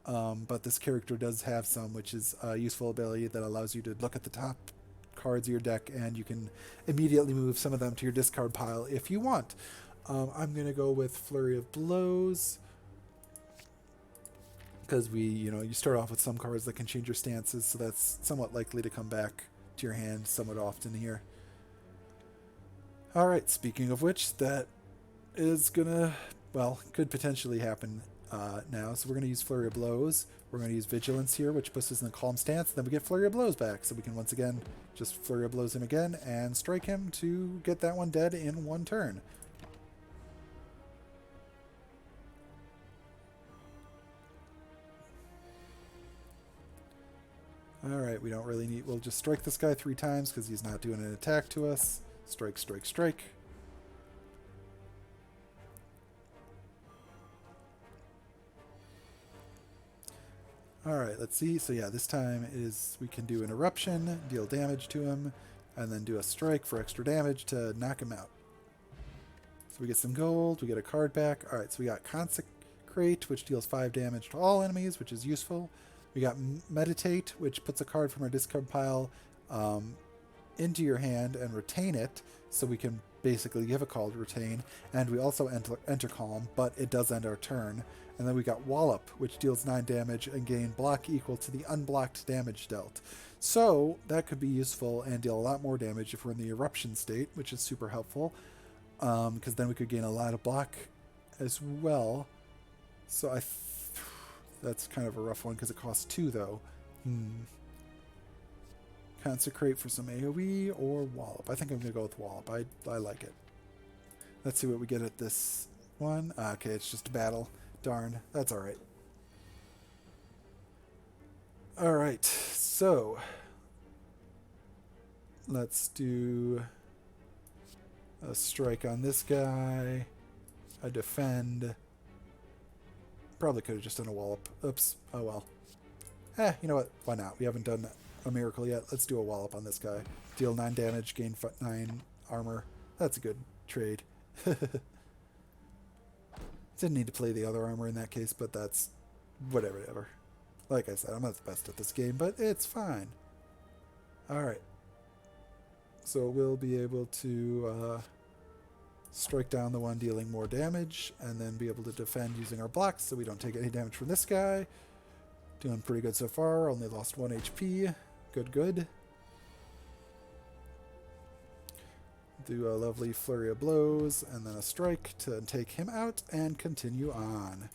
but this character does have some, which is a useful ability that allows you to look at the top cards of your deck and you can immediately move some of them to your discard pile if you want. I'm going to go with Flurry of Blows because you start off with some cards that can change your stances, so that's somewhat likely to come back to your hand somewhat often here. Alright, speaking of which, that is gonna, could potentially happen now. So we're going to use Flurry of Blows. We're going to use Vigilance here, which puts us in a calm stance. Then we get Flurry of Blows back, so we can once again just Flurry of Blows him again and strike him to get that one dead in one turn. Alright, we don't really need... We'll just strike this guy 3 times because he's not doing an attack to us. Strike, strike, strike. Alright, let's see. So yeah, this time we can do an Eruption, deal damage to him, and then do a strike for extra damage to knock him out. So we get some gold, we get a card back. Alright, so we got Consecrate, which deals 5 damage to all enemies, which is useful. We got Meditate, which puts a card from our discard pile into your hand and retain it, so we can basically give a call to retain. And we also enter Calm, but it does end our turn. And then we got Wallop, which deals 9 damage and gain block equal to the unblocked damage dealt. So that could be useful and deal a lot more damage if we're in the Eruption state, which is super helpful, because then we could gain a lot of block as well. So that's kind of a rough one because it costs 2 though. Consecrate for some AoE or Wallop. I think I'm going to go with Wallop. I like it. Let's see what we get at this one. Okay, it's just a battle. Darn, that's alright. Alright, so let's do a strike on this guy, a defend. Probably could have just done a Wallop. Oops, oh well. You know what, why not? We haven't done a miracle yet. Let's do a Wallop on this guy. Deal 9 damage, gain 9 armor. That's a good trade. Didn't need to play the other armor in that case, but that's whatever. Like I said, I'm not the best at this game, but it's fine. Alright. So we'll be able to strike down the one dealing more damage, and then be able to defend using our blocks so we don't take any damage from this guy. Doing pretty good so far, only lost 1 HP. Good. Do a lovely Flurry of Blows, and then a strike to take him out, and continue on.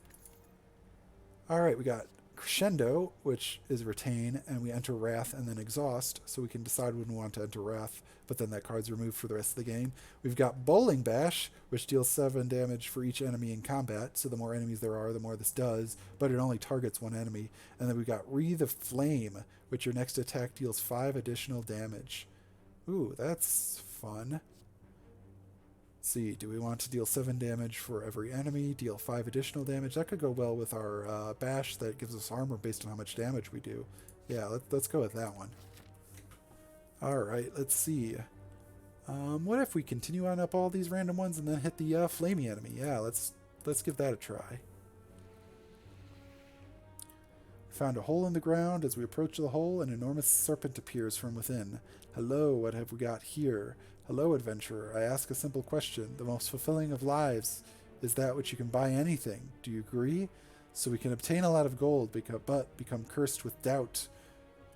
Alright, we got Crescendo, which is Retain, and we enter Wrath and then Exhaust, so we can decide when we want to enter Wrath, but then that card's removed for the rest of the game. We've got Bowling Bash, which deals 7 damage for each enemy in combat, so the more enemies there are, the more this does, but it only targets one enemy. And then we've got Wreath of Flame, which your next attack deals 5 additional damage. Ooh, that's fun. See, do we want to deal 7 damage for every enemy, deal 5 additional damage? That could go well with our bash that gives us armor based on how much damage we do. Yeah, let's go with that one. Alright, let's see. What if we continue on up all these random ones and then hit the flamey enemy? Yeah, let's give that a try. Found a hole in the ground. As we approach the hole, an enormous serpent appears from within. Hello, what have we got here? Hello, adventurer. I ask a simple question. The most fulfilling of lives is that which you can buy anything. Do you agree? So we can obtain a lot of gold, but become cursed with doubt,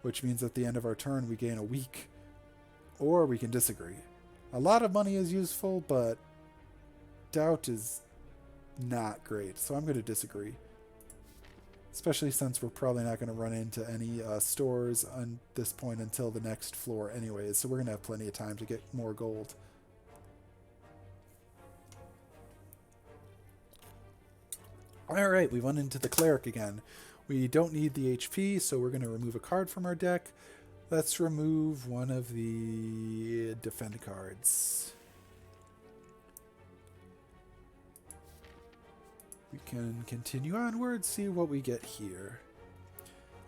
which means at the end of our turn we gain a week. Or we can disagree. A lot of money is useful, but doubt is not great, so I'm going to disagree. Especially since we're probably not going to run into any stores on this point until the next floor anyways, so we're going to have plenty of time to get more gold. Alright, we went into the Cleric again. We don't need the HP, so we're going to remove a card from our deck. Let's remove one of the defend cards. We can continue onward, see what we get here.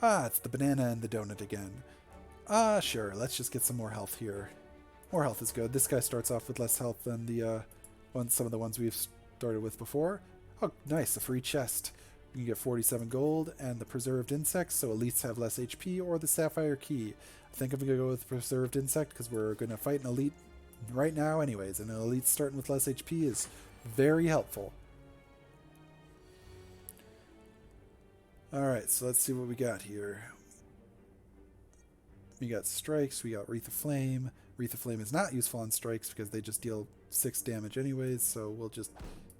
Ah, it's the banana and the donut again. Ah, sure, let's just get some more health here. More health is good. This guy starts off with less health than the some of the ones we've started with before. Oh, nice, a free chest. You can get 47 gold and the preserved insects, so elites have less HP, or the sapphire key. I think I'm going to go with preserved insect because we're going to fight an elite right now anyways, and an elite starting with less HP is very helpful. Alright, so let's see what we got here. We got strikes, we got Wreath of Flame. Wreath of Flame is not useful on strikes because they just deal 6 damage anyways, so we'll just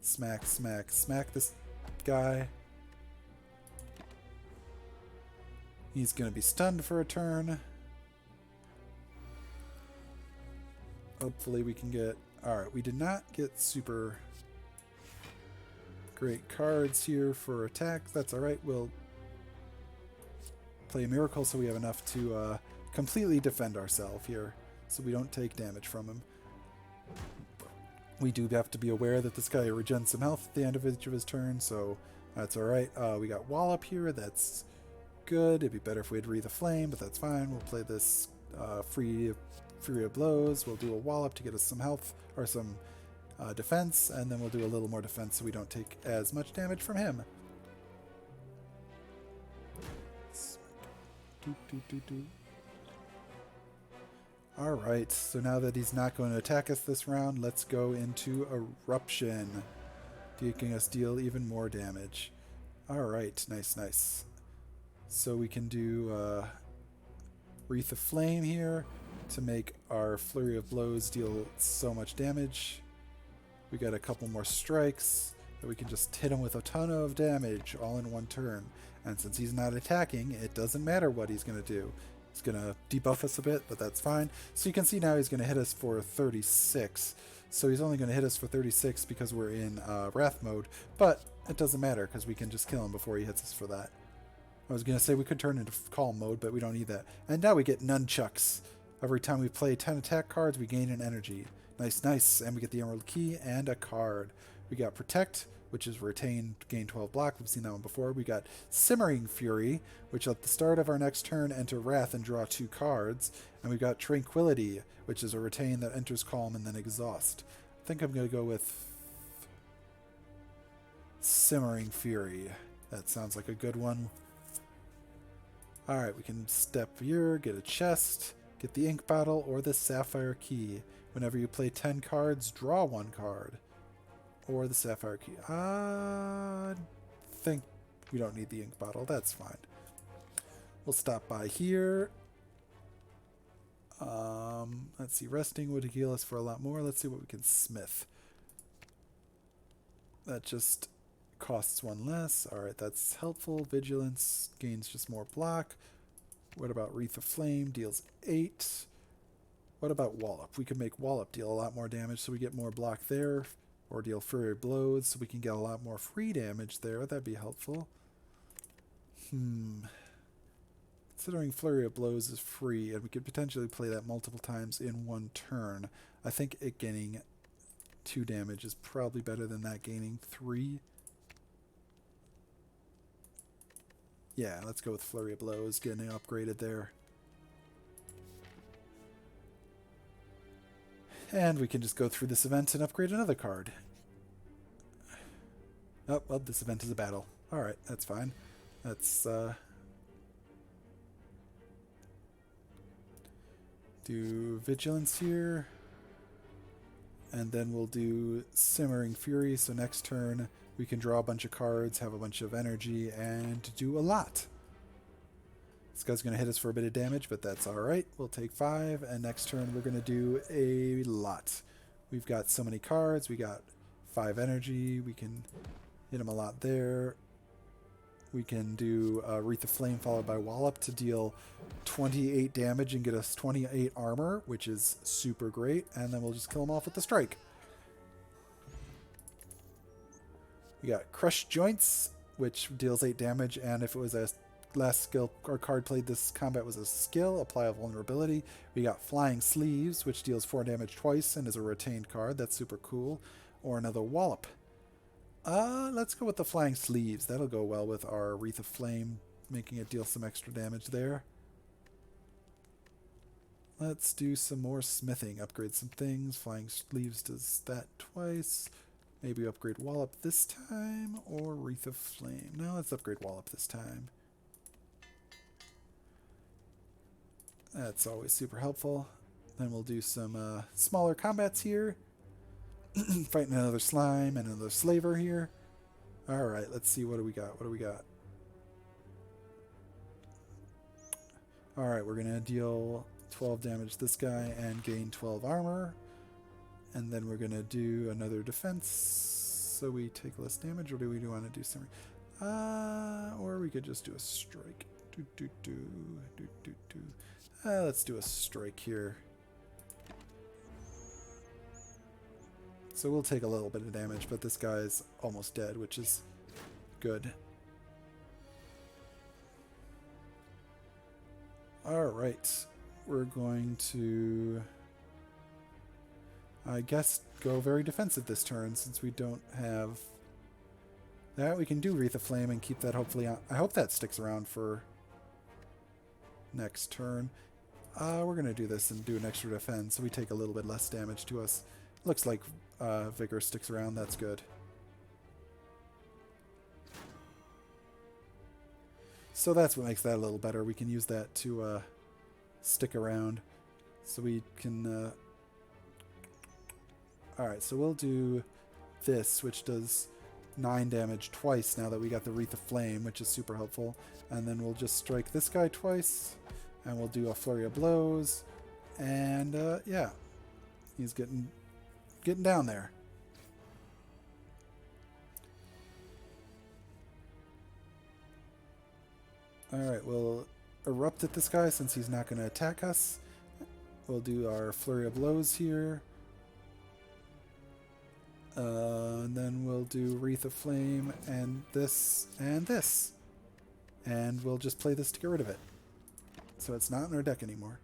smack, smack, smack this guy. He's going to be stunned for a turn. Hopefully we can get... Alright, we did not get super great cards here for attacks. That's alright, we'll play a miracle so we have enough to completely defend ourselves here, so we don't take damage from him. We do have to be aware that this guy regens some health at the end of each of his turns, so that's alright. We got Wallop here, that's good. It'd be better if we had Wreath of Flame, but that's fine. We'll play this Fury of Blows. We'll do a Wallop to get us some health, or some defense, and then we'll do a little more defense so we don't take as much damage from him. Alright, so now that he's not going to attack us this round, let's go into Eruption, making us deal even more damage. Alright, nice, nice. So we can do Wreath of Flame here to make our Flurry of Blows deal so much damage. We got a couple more strikes that we can just hit him with a ton of damage all in one turn. And since he's not attacking, it doesn't matter what he's going to do. He's going to debuff us a bit, but that's fine. So you can see now he's going to hit us for 36. So he's only going to hit us for 36 because we're in Wrath mode. But it doesn't matter because we can just kill him before he hits us for that. I was going to say we could turn into Calm mode, but we don't need that. And now we get Nunchucks. Every time we play 10 attack cards, we gain an energy. Nice, nice. And we get the Emerald Key and a card. We got Protect, which is retain, gain 12 block. We've seen that one before. We got Simmering Fury, which at the start of our next turn enter Wrath and draw 2 cards. And we've got Tranquility, which is a retain that enters Calm and then Exhaust. I think I'm going to go with Simmering Fury. That sounds like a good one. Alright, we can step here, get a chest, get the ink bottle, or the sapphire key. Whenever you play 10 cards, draw 1 card. Or the sapphire key. I think we don't need the ink bottle. That's fine. We'll stop by here. Let's see. Resting would heal us for a lot more. Let's see what we can smith. That just costs 1 less. Alright, that's helpful. Vigilance gains just more block. What about Wreath of Flame? Deals 8. What about Wallop? We could make Wallop deal a lot more damage so we get more block there. Or deal Flurry of Blows so we can get a lot more free damage there. That'd be helpful. Considering Flurry of Blows is free, and we could potentially play that multiple times in one turn, I think it gaining 2 damage is probably better than that gaining 3. Yeah, let's go with Flurry of Blows, getting upgraded there. And we can just go through this event and upgrade another card. Oh, well, this event is a battle. Alright, that's fine. Let's do Vigilance here. And then we'll do Simmering Fury, so next turn we can draw a bunch of cards, have a bunch of energy, and do a lot. This guy's going to hit us for a bit of damage, but that's alright. We'll take 5, and next turn we're going to do a lot. We've got so many cards, we got 5 energy, we can hit him a lot there. we can do Wreath of Flame followed by Wallop to deal 28 damage and get us 28 armor, which is super great. And then we'll just kill him off with the strike. We got Crush Joints, which deals 8 damage, and if it was a last skill or card played this combat was a skill, apply a vulnerability. We got Flying Sleeves, which deals 4 damage twice and is a retained card. That's super cool. Or another Wallop. Let's go with the Flying Sleeves. That'll go well with our Wreath of Flame, making it deal some extra damage there. Let's do some more smithing. Upgrade some things. Flying Sleeves does that twice. Maybe upgrade Wallop this time, or Wreath of Flame. No, let's upgrade Wallop this time. That's always super helpful. Then we'll do some smaller combats here. Fighting another slime and another slaver here. Alright, let's see, what do we got? What do we got? Alright, we're going to deal 12 damage to this guy and gain 12 armor. And then we're going to do another defense, so we take less damage, or do we want to do something? Or we could just do a strike. Let's do a strike here. So we'll take a little bit of damage, but this guy's almost dead, which is good. Alright, we're going to, I guess, go very defensive this turn, since we don't have that. We can do Wreath of Flame and keep that hopefully on. I hope that sticks around for next turn. We're going to do this and do an extra defense, so we take a little bit less damage to us. Looks like Vigor sticks around. That's good. So that's what makes that a little better. We can use that to stick around. So we can... Alright, so we'll do this, which does 9 damage twice now that we got the Wreath of Flame, which is super helpful. And then we'll just strike this guy twice, and we'll do a Flurry of Blows. And yeah, he's getting down there. Alright, we'll erupt at this guy since he's not going to attack us. We'll do our Flurry of Blows here. And then we'll do Wreath of Flame and this and this. And we'll just play this to get rid of it. So it's not in our deck anymore.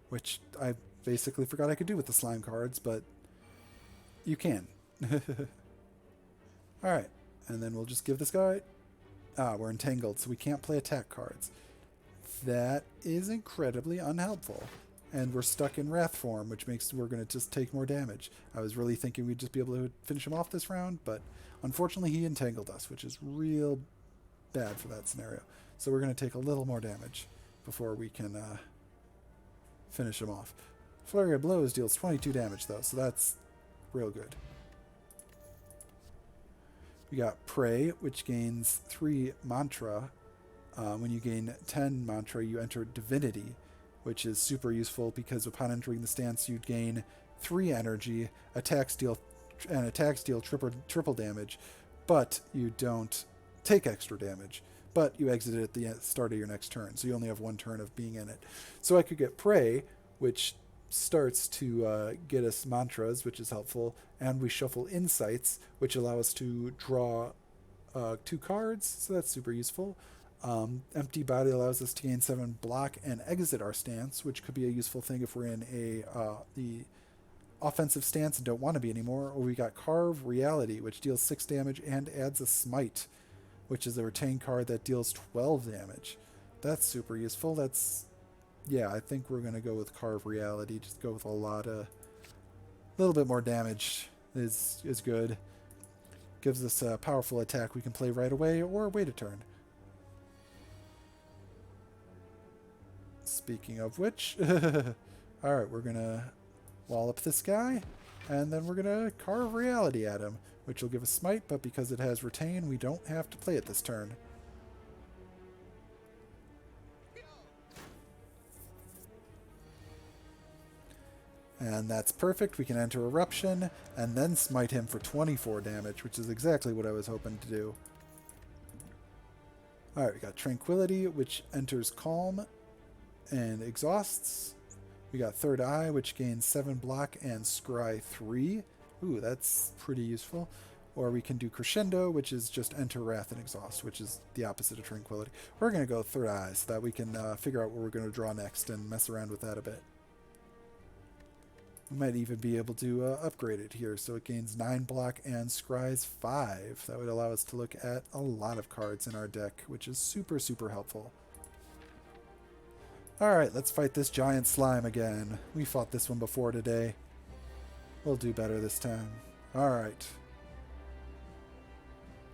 Which I basically forgot I could do with the slime cards, but you can. Alright, and then we'll just give this guy... we're entangled, so we can't play attack cards. That is incredibly unhelpful. And we're stuck in Wrath form, which makes we're going to just take more damage. I was really thinking we'd just be able to finish him off this round, but unfortunately he entangled us, which is real bad for that scenario. So we're going to take a little more damage before we can finish him off. Flurry of Blows deals 22 damage, though, so that's real good. We got Pray, which gains 3 mantra. When you gain 10 mantra, you enter Divinity, which is super useful because upon entering the stance, you'd gain 3 energy, attacks deal triple damage, but you don't take extra damage. But you exit it at the start of your next turn, so you only have 1 turn of being in it. So I could get Pray, which starts to get us mantras, which is helpful, and we shuffle Insights, which allow us to draw 2 cards, so that's super useful. Empty Body allows us to gain 7 block and exit our stance, which could be a useful thing if we're in the offensive stance and don't want to be anymore. Or we got Carve Reality, which deals 6 damage and adds a Smite, which is a retained card that deals 12 damage. That's super useful. Yeah, I think we're going to go with Carve Reality. Just go with a little bit more damage is good. Gives us a powerful attack we can play right away or wait a turn. Speaking of which, alright, we're going to wallop this guy, and then we're going to Carve Reality at him, which will give us Smite, but because it has Retain, we don't have to play it this turn. And that's perfect. We can enter Eruption, and then smite him for 24 damage, which is exactly what I was hoping to do. Alright, we got Tranquility, which enters Calm and exhausts. We got Third Eye, which gains 7 block and Scry 3. Ooh, that's pretty useful. Or we can do Crescendo, which is just enter Wrath and exhaust, which is the opposite of Tranquility. We're going to go Third Eye so that we can figure out what we're going to draw next and mess around with that a bit. We might even be able to upgrade it here, so it gains 9 block and scries 5. That would allow us to look at a lot of cards in our deck, which is super, super helpful. Alright, let's fight this giant slime again. We fought this one before today. We'll do better this time. Alright.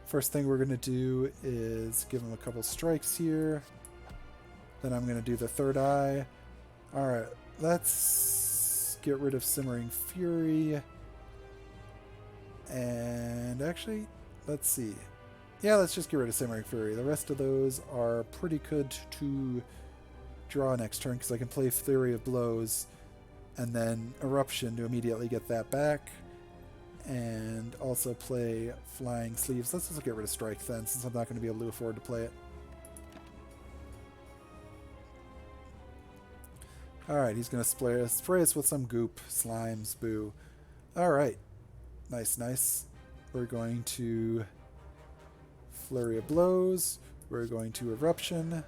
First thing we're going to do is give him a couple strikes here. Then I'm going to do the Third Eye. Alright, let's get rid of Simmering Fury. And actually, let's see. Yeah, let's just get rid of Simmering Fury. The rest of those are pretty good to draw next turn because I can play Flurry of Blows and then Eruption to immediately get that back. And also play Flying Sleeves. Let's just get rid of Strike then, since I'm not going to be able to afford to play it. Alright, he's going to spray us with some goop. Slimes, boo. Alright. Nice, nice. We're going to Flurry of Blows. We're going to Eruption.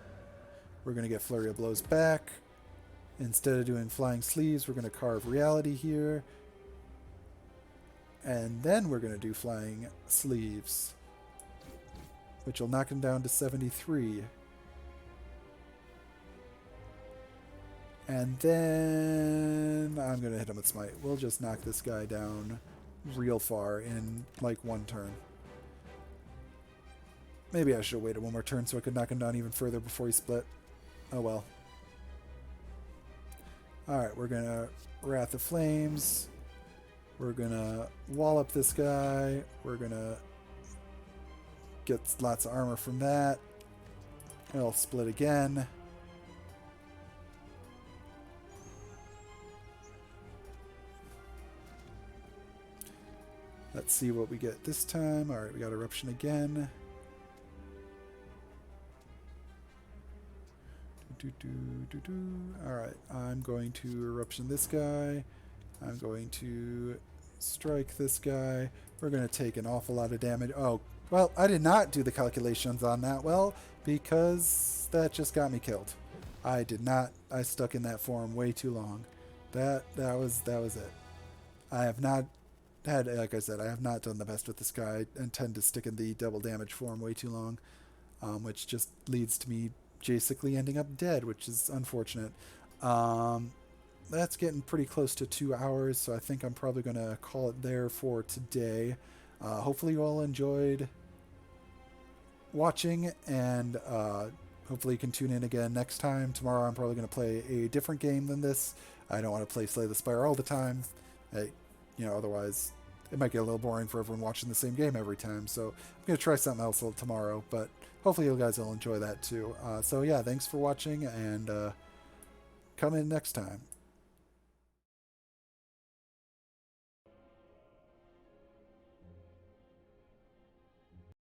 We're going to get Flurry of Blows back. Instead of doing Flying Sleeves, we're going to carve Reality here. And then we're going to do Flying Sleeves, which will knock him down to 73. And then I'm going to hit him with Smite. We'll just knock this guy down real far in like one turn. Maybe I should have waited one more turn so I could knock him down even further before he split. Oh well. Alright, we're going to Wrath of Flames. We're going to wall up this guy. We're going to get lots of armor from that. It'll split again. Let's see what we get this time. Alright, we got Eruption again. Alright, I'm going to Eruption this guy. I'm going to strike this guy. We're going to take an awful lot of damage. Oh, well, I did not do the calculations on that well because that just got me killed. I did not. I stuck in that form way too long. That was it. I have not had, like I said, I have not done the best with this guy. I tend to stick in the double damage form way too long, which just leads to me basically ending up dead, which is unfortunate. That's getting pretty close to 2 hours, so I think I'm probably going to call it there for today. Hopefully you all enjoyed watching, and hopefully you can tune in again next time. Tomorrow I'm probably going to play a different game than this. I don't want to play Slay the Spire all the time. Otherwise it might get a little boring for everyone watching the same game every time. So I'm going to try something else tomorrow, but hopefully you guys will enjoy that too. So yeah, thanks for watching, and come in next time.